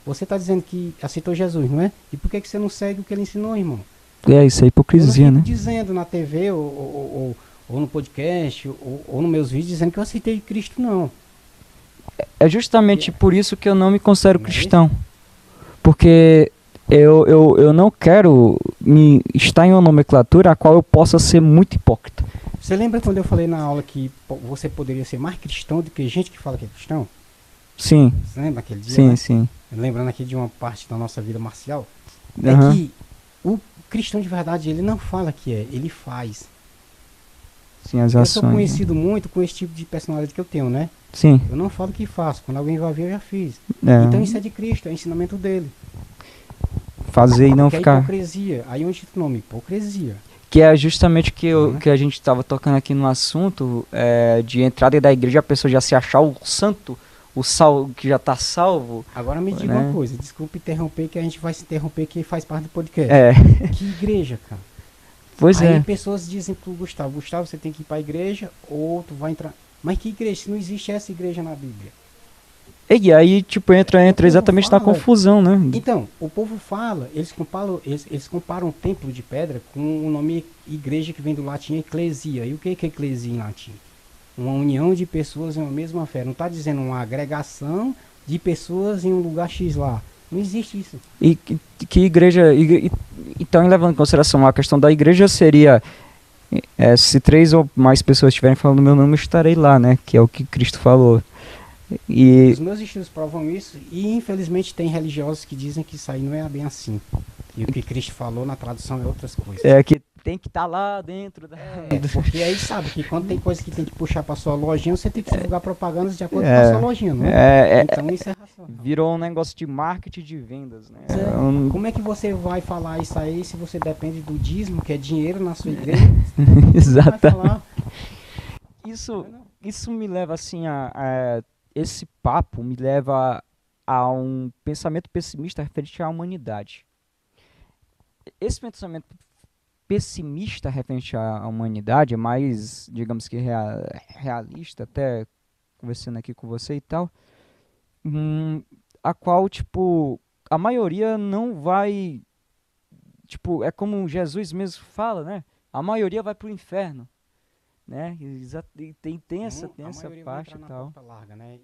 você tá dizendo que aceitou Jesus, não é? E por que você não segue o que ele ensinou, irmão? Isso é hipocrisia, né? Dizendo na TV ou no podcast ou nos meus vídeos dizendo que eu aceitei Cristo, não. É justamente por isso que eu não me considero cristão. Porque eu não quero estar em uma nomenclatura a qual eu possa ser muito hipócrita. Você lembra quando eu falei na aula que você poderia ser mais cristão do que gente que fala que é cristão? Sim. Você lembra aquele dia? Sim, né? sim. Lembrando aqui de uma parte da nossa vida marcial. Uhum. É que o cristão de verdade, ele não fala que ele faz. Sim, as eu ações. sou conhecido muito com esse tipo de personalidade que eu tenho, né? Sim. Eu não falo que faço. Quando alguém vai ver, eu já fiz. É. Então isso é de Cristo, é ensinamento dele. Fazer e não que ficar. É hipocrisia. Aí onde o nome? Hipocrisia. Que é justamente que a gente estava tocando aqui no assunto de entrada da igreja, a pessoa já se achar o santo, que já está salvo. Agora me diga uma coisa, desculpe interromper, que a gente vai se interromper, que faz parte do podcast. Que igreja, cara? Pois Aí pessoas dizem pro Gustavo, você tem que ir para a igreja ou tu vai entrar. Mas que igreja? Se não existe essa igreja na Bíblia. E aí, tipo, entra exatamente na fala, confusão, né? então, o povo fala, eles comparam o templo de pedra com o nome igreja, que vem do latim eclesia. E o que é eclesia em latim? Uma união de pessoas em uma mesma fé. Não está dizendo uma agregação de pessoas em um lugar X lá. Não existe isso. E que igreja... então, levando em consideração a questão da igreja, seria... se 3 ou mais pessoas estiverem falando meu nome, eu estarei lá, né? Que é o que Cristo falou. E os meus estudos provam isso, e infelizmente tem religiosos que dizem que isso aí não é bem assim. E o que Cristo falou na tradução é outras coisas. que tem que estar lá dentro da... Porque aí sabe que quando tem coisa que tem que puxar para sua lojinha, você tem que divulgar propagandas de acordo com a sua lojinha, não é? Então isso é racional. Virou um negócio de marketing de vendas, né? Como é que você vai falar isso aí se você depende do dízimo, que é dinheiro na sua igreja? Exatamente. Isso me leva assim esse papo me leva a um pensamento pessimista referente à humanidade. Esse pensamento pessimista referente à humanidade é mais, digamos que realista, até conversando aqui com você e tal, a qual, tipo, a maioria não vai, tipo, é como Jesus mesmo fala, né? A maioria vai pro inferno, né? E tem essa parte e tal. Larga, né?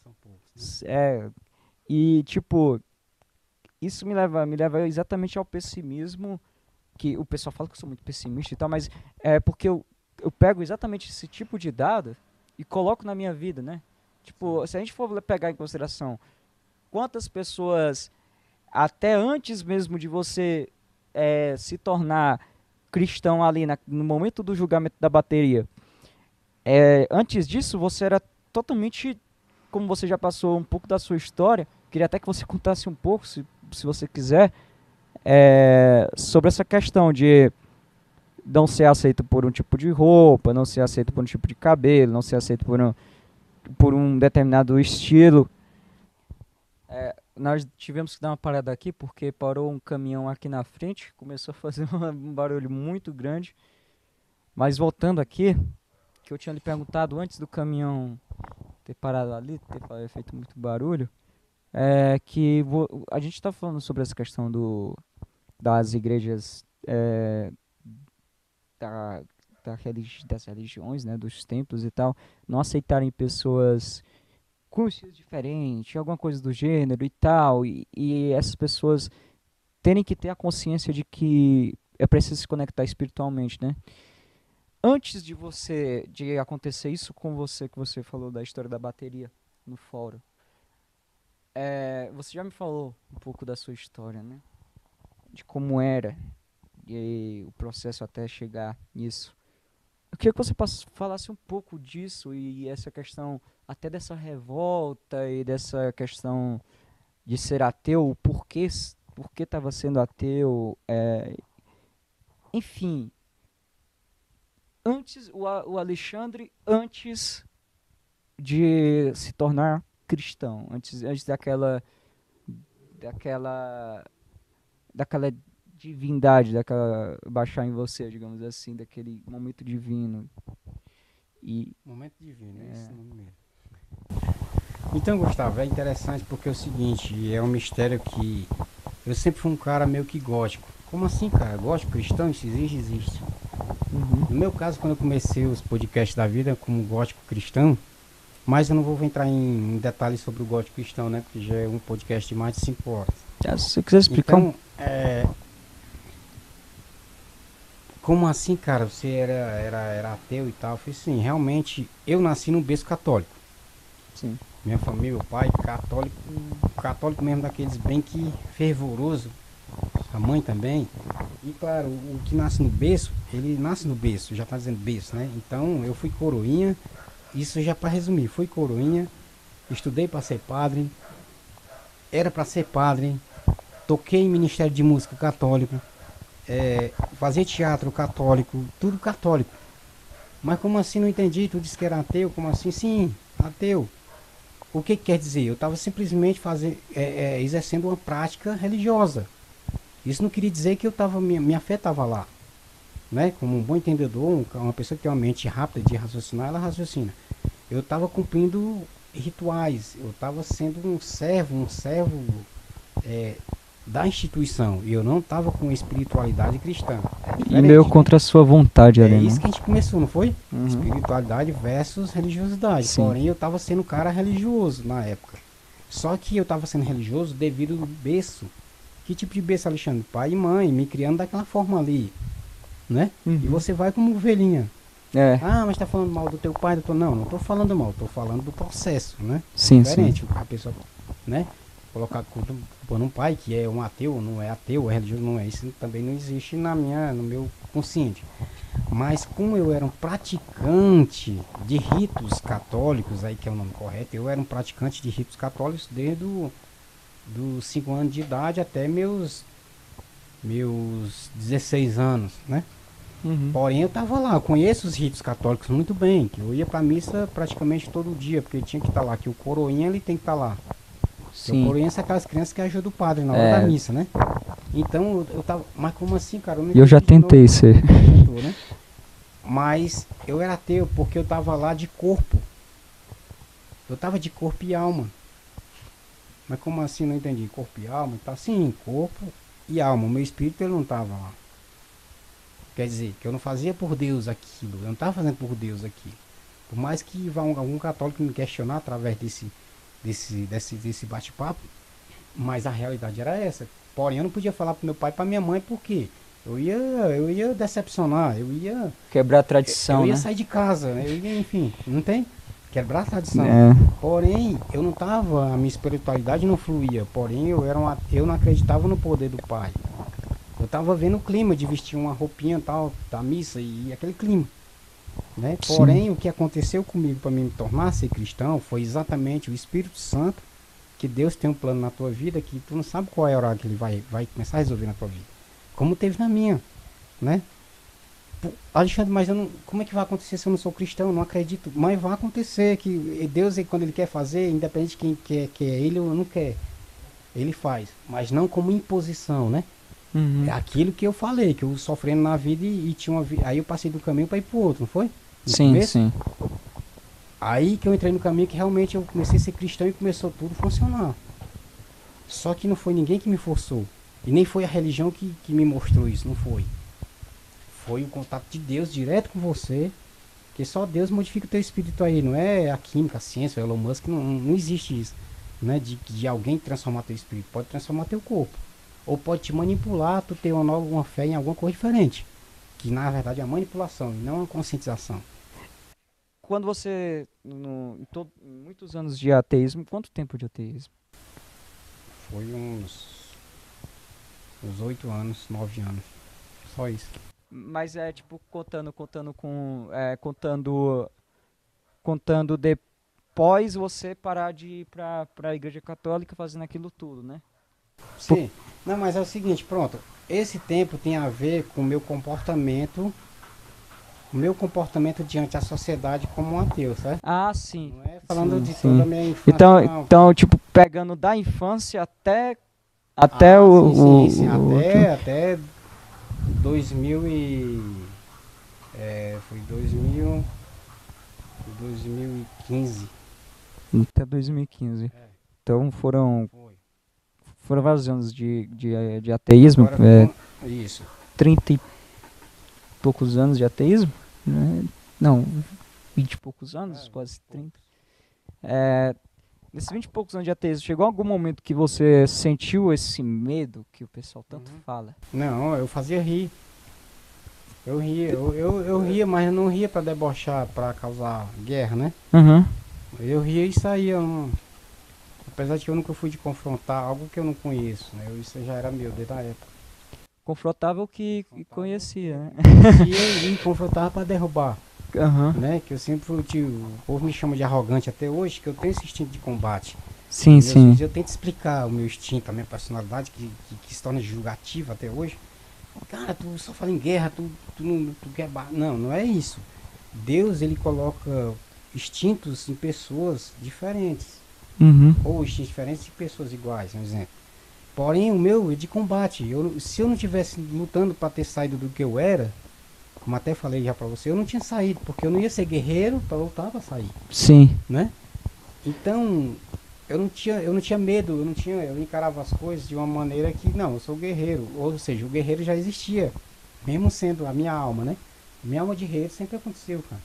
São poucos, né? E tipo, isso me leva exatamente ao pessimismo, que o pessoal fala que eu sou muito pessimista e tal, mas é porque eu pego exatamente esse tipo de dado e coloco na minha vida, né? Tipo, se a gente for pegar em consideração quantas pessoas, até antes mesmo de você se tornar cristão ali no momento do julgamento da bateria, antes disso você era totalmente, como você já passou um pouco da sua história, queria até que você contasse um pouco, se você quiser, sobre essa questão de não ser aceito por um tipo de roupa, não ser aceito por um tipo de cabelo, não ser aceito por um determinado estilo. Nós tivemos que dar uma parada aqui porque parou um caminhão aqui na frente, começou a fazer um barulho muito grande. Mas voltando aqui, que eu tinha lhe perguntado antes do caminhão ter parado ali, ter feito muito barulho, que a gente está falando sobre essa questão das igrejas, das religiões, né, dos templos e tal, não aceitarem pessoas com estilos diferentes, alguma coisa do gênero e tal, e essas pessoas terem que ter a consciência de que é preciso se conectar espiritualmente, né? Antes de acontecer isso com você, que você falou da história da bateria no fórum, você já me falou um pouco da sua história, né? De como era e o processo até chegar nisso. Eu queria que você falasse um pouco disso e essa questão até dessa revolta e dessa questão de ser ateu, por que estava sendo ateu, enfim. Antes, o Alexandre, antes de se tornar cristão, antes daquela divindade, daquela baixar em você, digamos assim, daquele momento divino. Momento divino, é esse nome mesmo. Então, Gustavo, é interessante porque é o seguinte, é um mistério que eu sempre fui um cara meio que gótico. Como assim, cara? Gótico cristão? Isso existe. Uhum. No meu caso, quando eu comecei os podcasts da vida como gótico cristão, mas eu não vou entrar em detalhes sobre o gótico cristão, né? Porque já é um podcast de mais de 5 horas. Se você quiser explicar. Então, como assim, cara? Você era ateu e tal? Eu falei assim, realmente, eu nasci num berço católico. Sim. Minha família, meu pai, católico mesmo, daqueles bem que fervoroso. A mãe também. E claro, o que nasce no berço, ele nasce no berço, já tá dizendo berço, né? Então eu fui coroinha, isso já para resumir, fui coroinha, estudei para ser padre, era para ser padre, toquei em ministério de música católico, fazia teatro católico, tudo católico. Mas como assim, não entendi, tu disse que era ateu, como assim? Sim, ateu. O que quer dizer? Eu estava simplesmente exercendo uma prática religiosa. Isso não queria dizer que eu tava, minha fé estava lá, né? Como um bom entendedor, uma pessoa que tem uma mente rápida de raciocinar, ela raciocina. Eu estava cumprindo rituais, eu estava sendo um servo da instituição, e eu não estava com espiritualidade cristã. E meio contra a sua vontade ali, É né? isso que a gente começou, não foi? Uhum. Espiritualidade versus religiosidade. Sim. Porém, eu estava sendo um cara religioso na época. Só que eu estava sendo religioso devido ao berço. Que tipo de berço, Alexandre? Pai e mãe, me criando daquela forma ali, né? Uhum. E você vai como ovelhinha. É, Ah, mas tá falando mal do teu pai, do teu... Não, não tô falando mal, tô falando do processo, né? sim, sim. Diferente, a pessoa, né? Colocar culpa num pai que é um ateu, não é ateu, é religioso, não é. Isso também não existe no meu consciente. Mas como eu era um praticante de ritos católicos, aí que é o nome correto, eu era um praticante de ritos católicos desde dos 5 anos de idade até meus 16 anos, né? Uhum. Porém, eu tava lá, eu conheço os ritos católicos muito bem, que eu ia pra missa praticamente todo dia, porque tinha que estar lá, que o coroinha ele tem que estar lá. Porque o Sim. coroinha são aquelas crianças que ajudam o padre na hora É. da missa, né? Então, eu tava, mas como assim, cara? E eu já tentei ser. Tentou, né? Mas eu era ateu porque eu tava lá de corpo. Eu tava de corpo e alma. Mas como assim? Não entendi. Corpo e alma? Tá sim, corpo e alma. O meu espírito ele não tava lá. Quer dizer, que eu não fazia por Deus aquilo. Eu não estava fazendo por Deus aquilo. Por mais que vá algum católico me questionar através desse bate-papo, mas a realidade era essa. Porém, eu não podia falar para meu pai e para minha mãe porque eu ia decepcionar, eu ia Quebrar a tradição, eu ia né? sair de casa, eu ia, enfim, não tem? Quebrar a tradição. É. Porém, eu não tava, a minha espiritualidade não fluía. Porém, eu não acreditava no poder do pai. Eu tava vendo o clima de vestir uma roupinha tal, da missa e aquele clima, né? Sim. Porém, o que aconteceu comigo para me tornar ser cristão foi exatamente o Espírito Santo, que Deus tem um plano na tua vida que tu não sabe qual é a hora que ele vai começar a resolver na tua vida. Como teve na minha, né? Alexandre, mas eu não, como é que vai acontecer se eu não sou cristão? Eu não acredito. Mas vai acontecer que Deus, quando ele quer fazer, independente de quem quer ele ou não quer, ele faz. Mas não como imposição, né? Uhum. É aquilo que eu falei, que eu sofrendo na vida e tinha uma aí eu passei do caminho para ir pro outro, não foi? No Sim, começo? sim. Aí que eu entrei no caminho que realmente eu comecei a ser cristão e começou tudo a funcionar. Só que não foi ninguém que me forçou. E nem foi a religião que me mostrou isso, não foi. Foi o contato de Deus direto com você. Porque só Deus modifica o teu espírito aí, não é a química, a ciência, o Elon Musk, não existe isso. Né? De alguém transformar teu espírito, pode transformar teu corpo. Ou pode te manipular, tu ter uma fé em alguma coisa diferente. Que na verdade é a manipulação e não a conscientização. Quando você, em muitos anos de ateísmo, quanto tempo de ateísmo? Foi uns 8 anos, 9 anos. Só isso. Mas é tipo contando depois você parar de ir pra igreja católica fazendo aquilo tudo, né? Sim. Não, mas é o seguinte, pronto. Esse tempo tem a ver com o meu comportamento diante da sociedade como um ateu, certo? Ah, sim. Não é falando Sim, de sim. toda a minha infância. não. Então, tipo, pegando da infância até Sim, até 2000 foi 2015. até 2015. Então foram vários anos de ateísmo, Agora, isso. 30 e poucos anos de ateísmo, né? Não, 20 e poucos anos, quase 30. Nesses 20 e poucos anos de ateísmo, chegou algum momento que você sentiu esse medo que o pessoal tanto fala? Não, eu fazia rir. Eu ria, mas eu não ria pra debochar, pra causar guerra, né? Uhum. Eu ria e saía. Apesar de que eu nunca fui de confrontar algo que eu não conheço, né? Isso já era meu desde a época. Confrontava o que conhecia, né? E confrontava pra derrubar, Uhum. né? Que eu sempre o povo me chama de arrogante até hoje, que eu tenho esse instinto de combate. Sim, E sim. eu tento explicar o meu instinto, a minha personalidade, que se torna julgativa até hoje. Cara, tu só fala em guerra, tu quer... Não é isso. Deus, ele coloca instintos em pessoas diferentes. Uhum. Ou instintos diferentes de pessoas iguais, um exemplo. Porém, o meu é de combate. Se eu não tivesse lutando para ter saído do que eu era, como até falei já para você, eu não tinha saído, porque eu não ia ser guerreiro para lutar para sair, Sim. né? Então, eu não tinha medo, eu encarava as coisas de uma maneira que, não, eu sou guerreiro. Ou seja, o guerreiro já existia, mesmo sendo a minha alma, né? Minha alma de guerreiro sempre aconteceu, cara.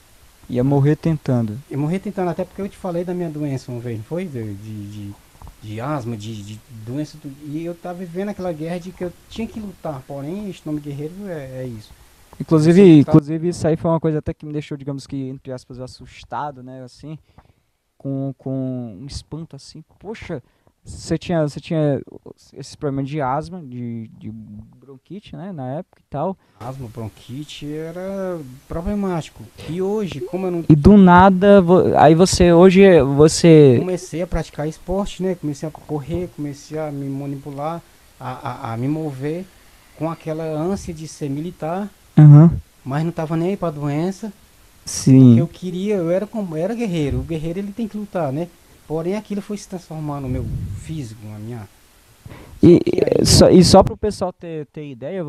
Ia morrer tentando. Eu morri tentando, até porque eu te falei da minha doença uma vez, não foi? De asma, de doença. E eu tava vivendo aquela guerra de que eu tinha que lutar. Porém, esse nome guerreiro é isso. Você Inclusive, lutar. inclusive, isso aí foi uma coisa até que me deixou, digamos que, entre aspas, assustado, né? Assim, com um espanto assim. Poxa, você tinha esse problema de asma, de bronquite, né? Na época e tal. Asma, bronquite era problemático. E hoje, como eu não E do nada, aí hoje, você. comecei a praticar esporte, né? Comecei a correr, comecei a me manipular, a me mover com aquela ânsia de ser militar, Aham. mas não tava nem aí pra doença, porque Sim. eu queria, eu era guerreiro. O guerreiro ele tem que lutar, né? Porém aquilo foi se transformando no meu físico, na minha. Só E, que aí, e só para o pessoal ter ideia,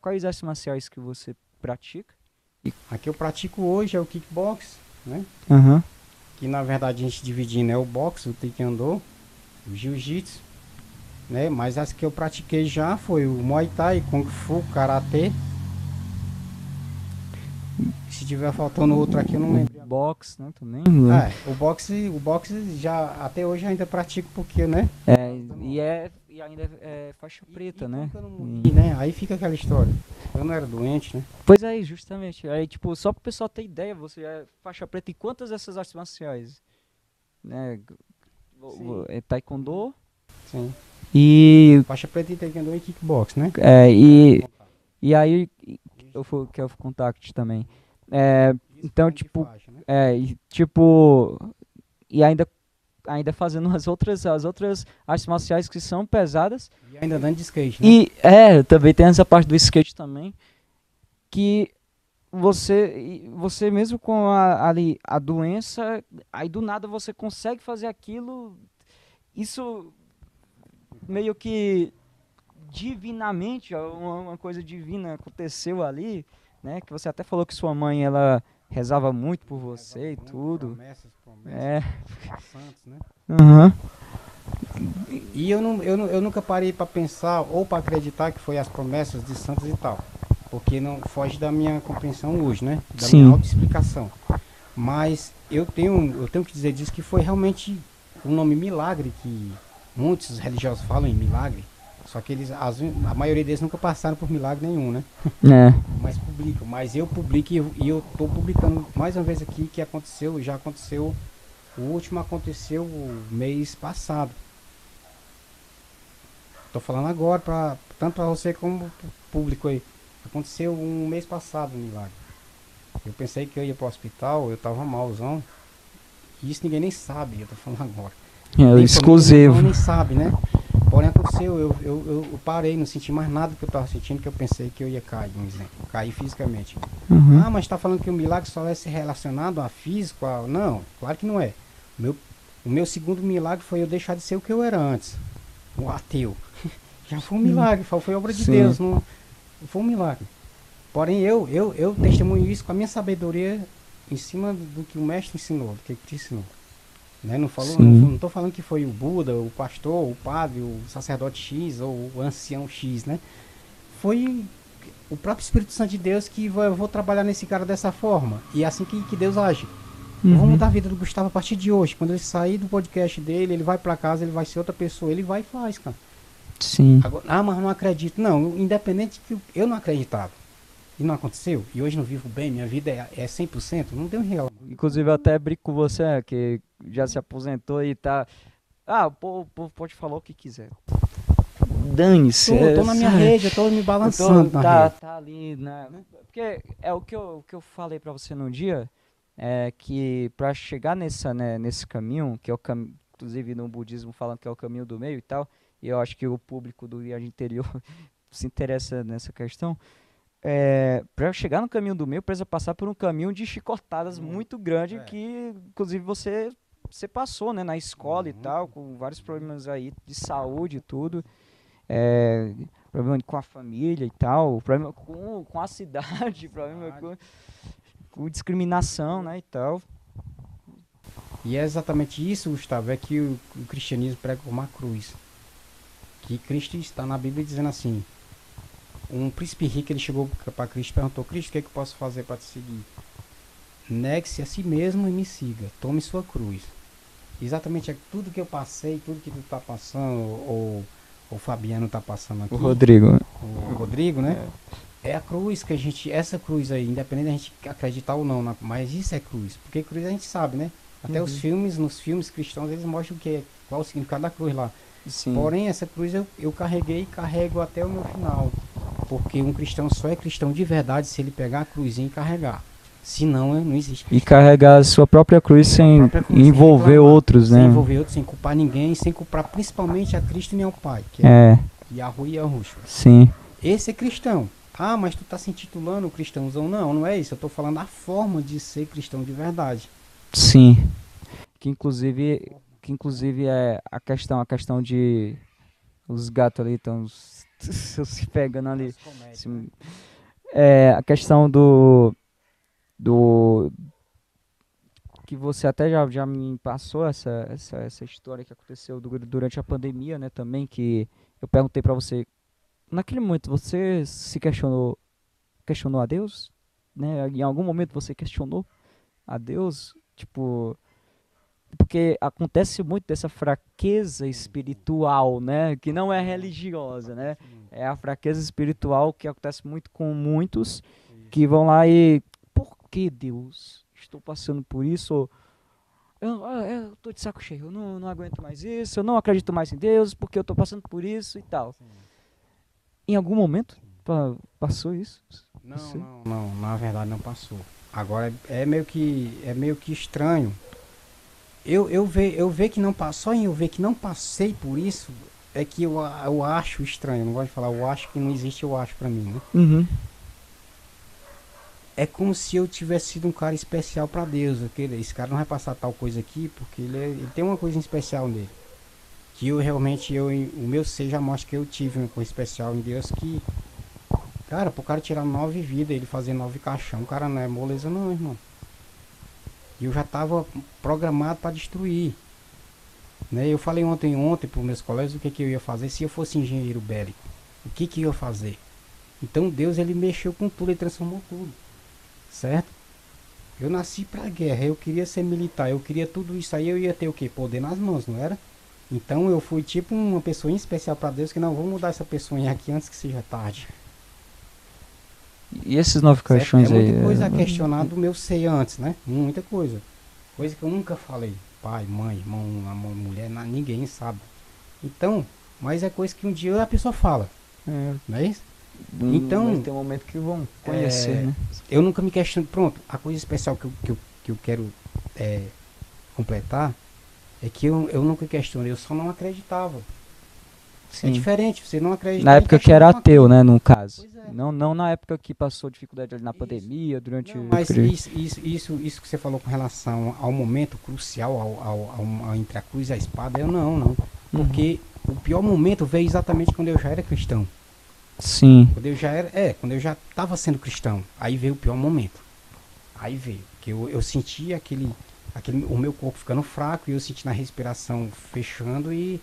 quais artes marciais que você pratica? a que eu pratico hoje é o kickbox, né? Aham. Que na verdade a gente divide, né? O boxe, o taekwondo, o jiu-jitsu, né? Mas as que eu pratiquei já foi o Muay Thai, Kung Fu, Karatê. Se tiver faltando outro aqui, eu não O lembro. box, né, também. O boxe já até hoje ainda pratico porque, né? E ainda é faixa preta, Como né? que eu não morri, né? Aí fica aquela história. Eu não era doente, né? Pois é, justamente. Aí, tipo, só pro pessoal ter ideia, você é faixa preta em quantas dessas artes marciais? Né? Sim. É taekwondo Sim. e, Faixa preta em taekwondo e kickbox, né? é, e, e aí que é o contact também. É, Isso então, falando de tipo, faixa, né? tipo, e ainda fazendo as outras artes marciais que são pesadas. E ainda andando de skate, né? E também tem essa parte do skate também, que você mesmo com ali a doença, aí do nada você consegue fazer aquilo, isso meio que divinamente, ó, uma coisa divina aconteceu ali, né? Que você até falou que sua mãe ela rezava muito por Rezava você e muito, tudo. promessas É. a santos, né? Aham. E eu nunca parei para pensar ou para acreditar que foi as promessas de santos e tal. Porque não foge da minha compreensão hoje, né? Da minha Sim. autoexplicação. Mas eu tenho que dizer disso que foi realmente o nome milagre que muitos religiosos falam em milagre. Só que a maioria deles nunca passaram por milagre nenhum, né? É. Mas publicam. Mas eu publico e eu tô publicando mais uma vez aqui que aconteceu, já aconteceu. O último aconteceu o mês passado. Tô falando agora, tanto para você como pro público aí. Aconteceu um mês passado um milagre. Eu pensei que eu ia pro hospital, eu tava malzão. E isso ninguém nem sabe, eu tô falando agora. É o Nem família, nem irmão, exclusivo. nem sabe, né? Porém aconteceu, eu parei, não senti mais nada do que eu tava sentindo, que eu pensei que eu ia cair, um exemplo. Cair fisicamente. Uhum. Ah, mas tá falando que o milagre só é ser relacionado a físico? Não, claro que não é. O meu, o meu segundo milagre foi eu deixar de ser o que eu era antes. O ateu. Já foi um milagre, foi obra de Sim. Deus, não foi um milagre. Porém, eu testemunho isso com a minha sabedoria em cima do que o mestre ensinou, do que ele te ensinou. Né? Não falou, Sim. não tô falando que foi o Buda, o pastor, o padre, o sacerdote X ou o ancião X, né? Foi o próprio Espírito Santo de Deus que eu vou trabalhar nesse cara dessa forma. E é assim que Deus age. Eu vou Uhum. mudar a vida do Gustavo a partir de hoje. Quando ele sair do podcast dele, ele vai pra casa, ele vai ser outra pessoa, ele vai e faz, cara. Sim. Agora, mas não acredito. Não, independente que eu não acreditava. E não aconteceu. E hoje não vivo bem, minha vida é 100%. Não deu um real. Inclusive eu até brinco com você, que já se aposentou e tá. Ah, o povo pode falar o que quiser. Dane-se. Tô na minha rede, eu tô me balançando na Tá, rede. tá ali, né? Porque é o que eu falei pra você no dia, é que pra chegar nesse caminho, que é o caminho, inclusive no budismo falando que é o caminho do meio e tal, e eu acho que o público do Viagem Interior se interessa nessa questão. Para chegar no caminho do meio, precisa passar por um caminho de chicotadas muito grande É. que, inclusive, você passou, né, na escola e tal, Muito. com vários problemas aí de saúde e tudo, é, problema com a família e tal, problema com a cidade, problema com discriminação, né, e tal. E é exatamente isso, Gustavo, é que o cristianismo prega uma cruz. Que Cristo está na Bíblia dizendo assim, um príncipe rico, ele chegou para Cristo e perguntou, Cristo, o que é que eu posso fazer para te seguir? Negue-se a si mesmo e me siga, tome sua cruz. Exatamente é tudo que eu passei, tudo que tu tá passando, ou o Fabiano tá passando O aqui, Rodrigo. o Rodrigo, né? É a cruz que a gente, essa cruz aí, independente da gente acreditar ou não, mas isso é cruz, porque cruz a gente sabe, né? Até os filmes, nos filmes cristãos, eles mostram o que é, qual o significado da cruz lá. Sim. Porém, essa cruz eu carreguei e carrego até o meu final, porque um cristão só é cristão de verdade se ele pegar a cruzinha e carregar. Senão, não existe E cristão. carregar a sua própria cruz sem Própria cruz, sem envolver reclamar, outros, sem né? envolver outros, sem culpar ninguém, sem culpar principalmente a Cristo e ao Pai, que é Yahweh e Yahushua. Sim. Esse é cristão. Ah, mas tu tá se intitulando cristãozão. Não, não é isso. Eu tô falando a forma de ser cristão de verdade. Sim. Que inclusive é a questão de os gatos ali estão se pegando ali. É a questão do que você até já me passou essa história que aconteceu durante a pandemia, né, também, que eu perguntei pra você, naquele momento você se questionou a Deus, né? Em algum momento você questionou a Deus, tipo, porque acontece muito dessa fraqueza espiritual, né, que não é religiosa, né? É a fraqueza espiritual que acontece muito com muitos que vão lá e por que Deus? Estou passando por isso, eu tô de saco cheio, eu não aguento mais isso, eu não acredito mais em Deus porque eu tô passando por isso e tal. Em algum momento passou isso? Não, na verdade não passou. Agora é meio que estranho. Eu ver que não passou, em eu ver que não passei por isso, é que eu acho estranho. Eu não gosto de falar, eu acho que não existe, eu acho pra mim, né? Uhum. É como se eu tivesse sido um cara especial pra Deus. Esse cara não vai passar tal coisa aqui, porque ele tem uma coisa especial nele. Que eu realmente, o meu ser já mostra que eu tive uma coisa especial em Deus que... Cara, pro cara tirar 9 vidas, ele fazer 9 caixão, o cara não é moleza não, irmão. E eu já tava programado pra destruir. Né? Eu falei ontem para meus colegas o que eu ia fazer se eu fosse engenheiro bélico. O que eu ia fazer? Então Deus, ele mexeu com tudo, ele transformou tudo. Certo? Eu nasci pra guerra, eu queria ser militar, eu queria tudo isso aí, eu ia ter o quê? Poder nas mãos, não era? Então eu fui tipo uma pessoa especial pra Deus, que não, vou mudar essa pessoa aqui antes que seja tarde. E esses 9 Certo? caixões É aí? muita coisa a questionar do meu ser antes, né? Muita coisa. Coisa que eu nunca falei. Pai, mãe, irmão, mulher, ninguém sabe. Então, mas é coisa que um dia a pessoa fala. Não é isso? Então, tem um momento que vão conhecer, né? Eu nunca me questiono. Pronto, a coisa especial que eu quero completar é que eu nunca questionei, eu só não acreditava. Sim. É diferente, você não acredita. Na época que era ateu, né, no caso. Não na época que passou dificuldade ali na pandemia, durante não, mas isso que você falou com relação ao momento crucial, ao entre a cruz e a espada, eu não. Porque o pior momento veio exatamente quando eu já era cristão. Sim. Quando eu já estava sendo cristão, aí veio o pior momento. Aí veio, que eu senti o meu corpo ficando fraco, e eu senti na respiração fechando, e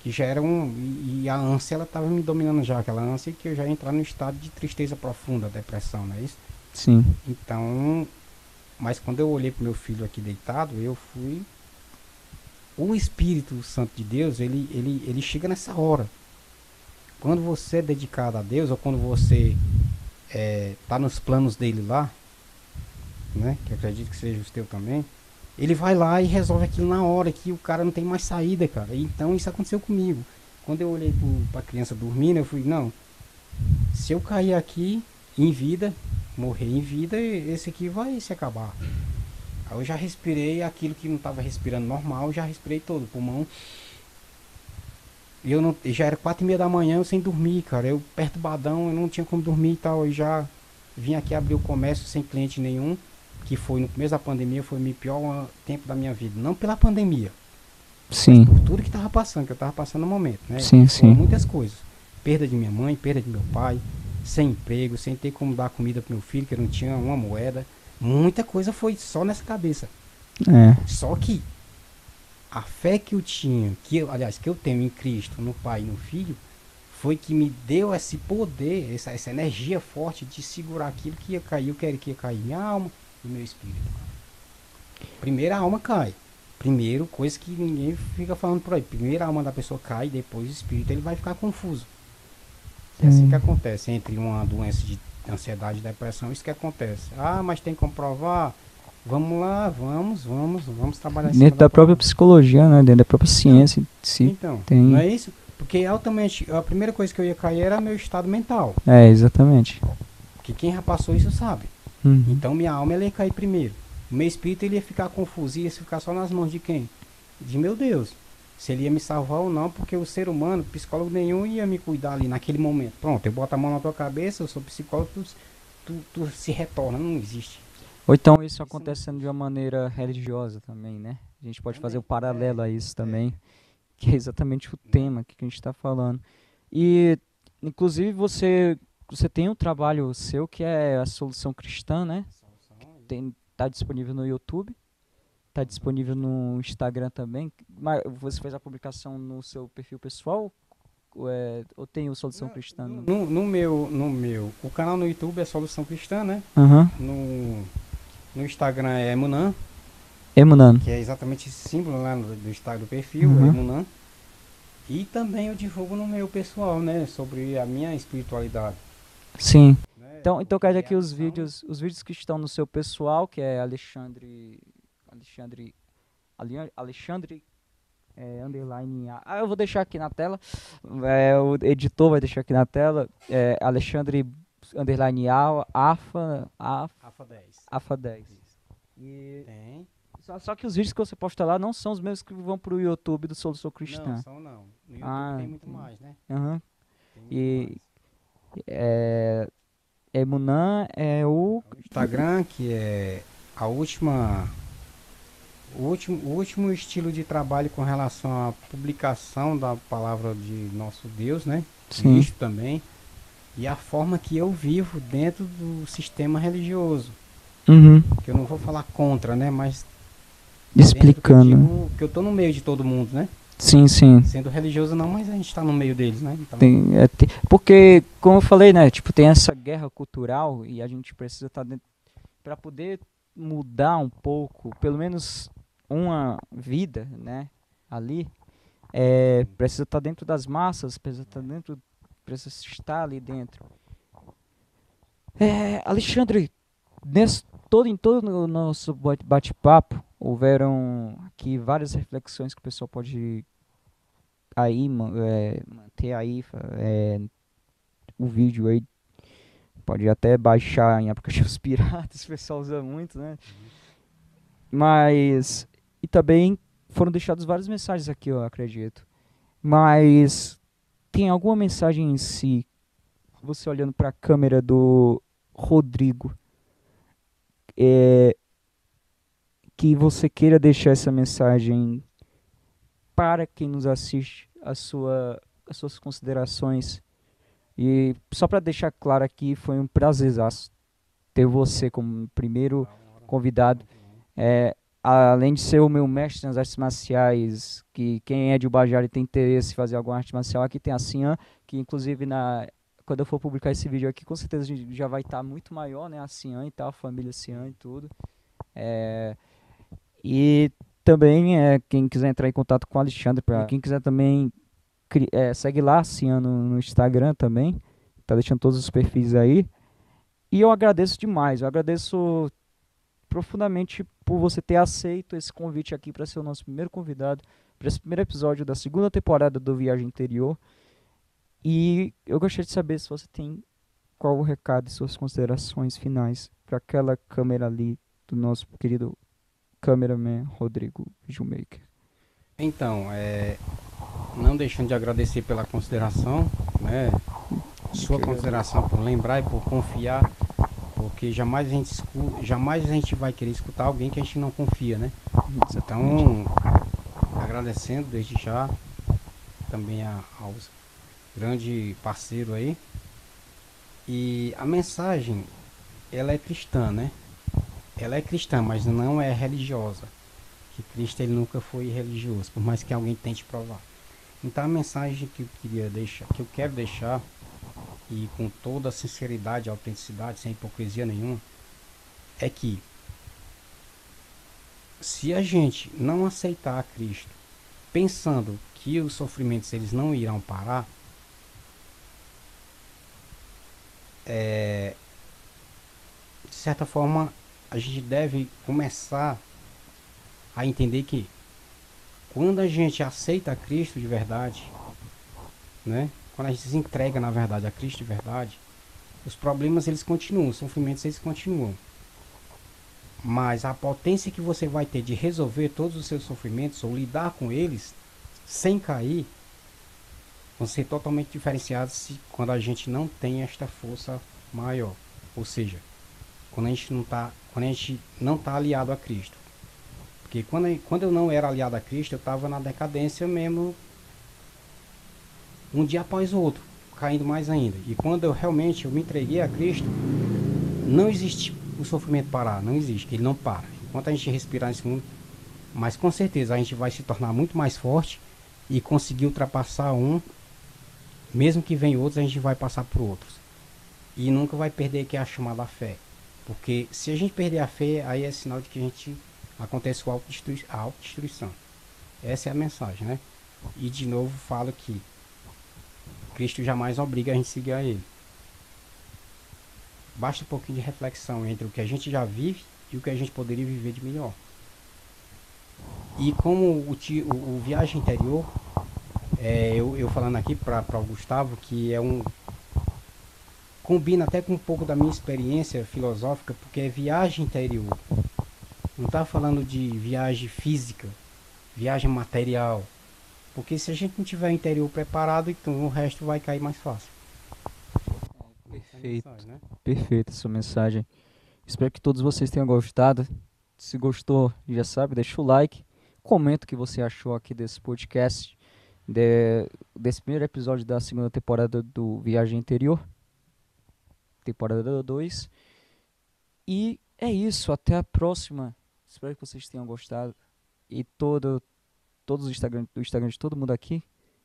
que já era e a ânsia, ela estava me dominando já, aquela ânsia que eu já ia entrar no estado de tristeza profunda, depressão, não é isso? Sim. Então, mas quando eu olhei pro meu filho aqui deitado, o Espírito Santo de Deus, ele chega nessa hora. Quando você é dedicado a Deus, ou quando você tá nos planos dele lá, né, que eu acredito que seja o teu também, ele vai lá e resolve aquilo na hora, que o cara não tem mais saída, cara. Então isso aconteceu comigo. Quando eu olhei pra criança dormindo, eu fui, não, se eu cair aqui em vida, morrer em vida, esse aqui vai se acabar. Aí eu já respirei aquilo que não estava respirando normal, eu já respirei todo, pulmão. E já era 4h30 da manhã, eu sem dormir, cara. Eu perturbadão, eu não tinha como dormir e tal. Eu já vim aqui abrir o comércio sem cliente nenhum, que foi no começo da pandemia, foi o pior tempo da minha vida. Não pela pandemia, Sim. mas por tudo que tava passando, que eu tava passando no momento, né? Sim, Foram sim. muitas coisas. Perda de minha mãe, perda de meu pai, sem emprego, sem ter como dar comida pro meu filho, que eu não tinha uma moeda. Muita coisa foi só nessa cabeça. É. Só que a fé que eu tinha, aliás, que eu tenho em Cristo, no Pai e no Filho, foi que me deu esse poder, essa energia forte de segurar aquilo que ia cair. Eu quero que ia cair minha alma e meu espírito. Primeiro a alma cai. Primeiro, coisa que ninguém fica falando por aí. Primeiro a alma da pessoa cai, depois o espírito ele vai ficar confuso. É assim que acontece entre uma doença de ansiedade e depressão. Isso que acontece. Ah, mas tem que comprovar. Vamos lá, vamos trabalhar em cima Dentro da própria prova. psicologia, né? Dentro da própria ciência em si Então, tem. não é isso? Porque altamente, a primeira coisa que eu ia cair era meu estado mental. É, exatamente. Porque quem já passou isso sabe. Uhum. Então minha alma ela ia cair primeiro. O meu espírito ele ia ficar confuso, ia ficar só nas mãos de quem? De meu Deus. Se ele ia me salvar ou não, porque o ser humano, psicólogo nenhum, ia me cuidar ali naquele momento. Pronto, eu boto a mão na tua cabeça, eu sou psicólogo, tu se retorna, não existe. Ou então isso acontecendo de uma maneira religiosa também, né? A gente pode fazer um paralelo a isso também, que é exatamente o tema que a gente está falando. E, inclusive, você tem um trabalho seu que é a Solução Cristã, né? Tá disponível no YouTube, tá disponível no Instagram também. Mas você fez a publicação no seu perfil pessoal? Ou tem o Solução Cristã? No meu, o canal no YouTube é Solução Cristã, né? Aham. No Instagram é Emunan, Emunano. que é exatamente esse símbolo lá do Instagram do perfil, é Emunan. E também eu divulgo no meu pessoal, né? Sobre a minha espiritualidade. Sim. Né? Então quer dizer que os vídeos que estão no seu pessoal, que é Alexandre underline eu vou deixar aqui na tela. O editor vai deixar aqui na tela. Alexandre underline Rafa 10. AFA 10. Isso. E Tem. só que os vídeos que você posta lá não são os mesmos que vão pro YouTube do Solução Cristã. Não, são não. No YouTube tem muito mais, né? Aham. Tem muito E mais. Emunan é o O Instagram, que é a última. O último estilo de trabalho com relação à publicação da palavra de nosso Deus, né? Sim. Cristo também. E a forma que eu vivo dentro do sistema religioso. Uhum. Que eu não vou falar contra, né? Mas Explicando. que eu tô no meio de todo mundo, né? Sim. Sendo religioso não, mas a gente tá no meio deles, né? Então, Porque, como eu falei, né? Tipo, tem essa guerra cultural e a gente precisa estar dentro para poder mudar um pouco, pelo menos uma vida, né? Ali, precisa estar dentro das massas, precisa estar ali dentro. Alexandre, em todo o nosso bate-papo, houveram aqui várias reflexões que o pessoal pode aí manter aí o vídeo aí, pode até baixar em aplicativos piratas, o pessoal usa muito, né? Mas e também foram deixadas várias mensagens aqui, eu acredito. Mas tem alguma mensagem em si, você olhando para a câmera do Rodrigo, que você queira deixar essa mensagem para quem nos assiste, as suas considerações. E só para deixar claro aqui, foi um prazerzaço ter você como primeiro convidado. Além de ser o meu mestre nas artes marciais, que quem é de Ubajara e tem interesse em fazer alguma arte marcial, aqui tem a Cian, que inclusive quando eu for publicar esse vídeo aqui, com certeza já vai estar muito maior, né? A Cian e tal, a família Cian e tudo. E também, quem quiser entrar em contato com o Alexandre, quem quiser também, segue lá, Cian, no Instagram também. Tá deixando todos os perfis aí. E eu agradeço demais, eu agradeço profundamente por você ter aceito esse convite aqui para ser o nosso primeiro convidado, para esse primeiro episódio da segunda temporada do Viagem Interior. E eu gostaria de saber se você tem qual o recado e suas considerações finais para aquela câmera ali do nosso querido cameraman Rodrigo Videomaker. Então, não deixando de agradecer pela consideração, né? Sua consideração por lembrar e por confiar, porque jamais a gente vai querer escutar alguém que a gente não confia, né? Então, agradecendo desde já também aos grande parceiro aí. E a mensagem, ela é cristã, né? Ela é cristã, mas não é religiosa. que Cristo ele nunca foi religioso, por mais que alguém tente provar. Então a mensagem que eu queria deixar, que eu quero deixar, e com toda a sinceridade e autenticidade, sem hipocrisia nenhuma, é que se a gente não aceitar a Cristo, pensando que os sofrimentos eles não irão parar, de certa forma a gente deve começar a entender que quando a gente aceita a Cristo de verdade, né? Quando a gente se entrega na verdade a Cristo de verdade, os problemas eles continuam, os sofrimentos eles continuam. Mas a potência que você vai ter de resolver todos os seus sofrimentos ou lidar com eles sem cair, vão ser totalmente diferenciados quando a gente não tem esta força maior. Ou seja, quando a gente não tá aliado a Cristo. Porque quando eu não era aliado a Cristo, eu estava na decadência mesmo, um dia após o outro, caindo mais ainda. E quando eu me entreguei a Cristo, não existe o sofrimento parar, não existe, ele não para. Enquanto a gente respirar nesse mundo, mas com certeza a gente vai se tornar muito mais forte e conseguir ultrapassar um, mesmo que venham outros, a gente vai passar por outros. E nunca vai perder que é a chamada fé. Porque se a gente perder a fé, aí é sinal de que acontece a autodestruição. Essa é a mensagem, né? E de novo falo que Cristo jamais obriga a gente a seguir a Ele. Basta um pouquinho de reflexão entre o que a gente já vive e o que a gente poderia viver de melhor. E como o viagem interior, eu falando aqui para o Gustavo, que combina até com um pouco da minha experiência filosófica, porque é viagem interior. Não está falando de viagem física, viagem material. Porque se a gente não tiver o interior preparado, então o resto vai cair mais fácil. Perfeito, Mensagem, né? perfeita sua mensagem. Espero que todos vocês tenham gostado. Se gostou, já sabe, deixa o like, comenta o que você achou aqui desse podcast, desse primeiro episódio da segunda temporada do Viagem Interior, temporada 2. E é isso, até a próxima. Espero que vocês tenham gostado. E todos os Instagram, o Instagram de todo mundo aqui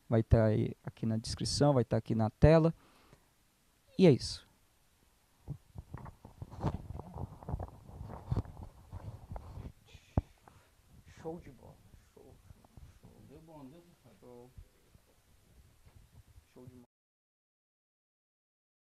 vai estar aí aqui na descrição, vai estar aqui na tela. E é isso. Show de bola. Show. Deu bom, deu? Show.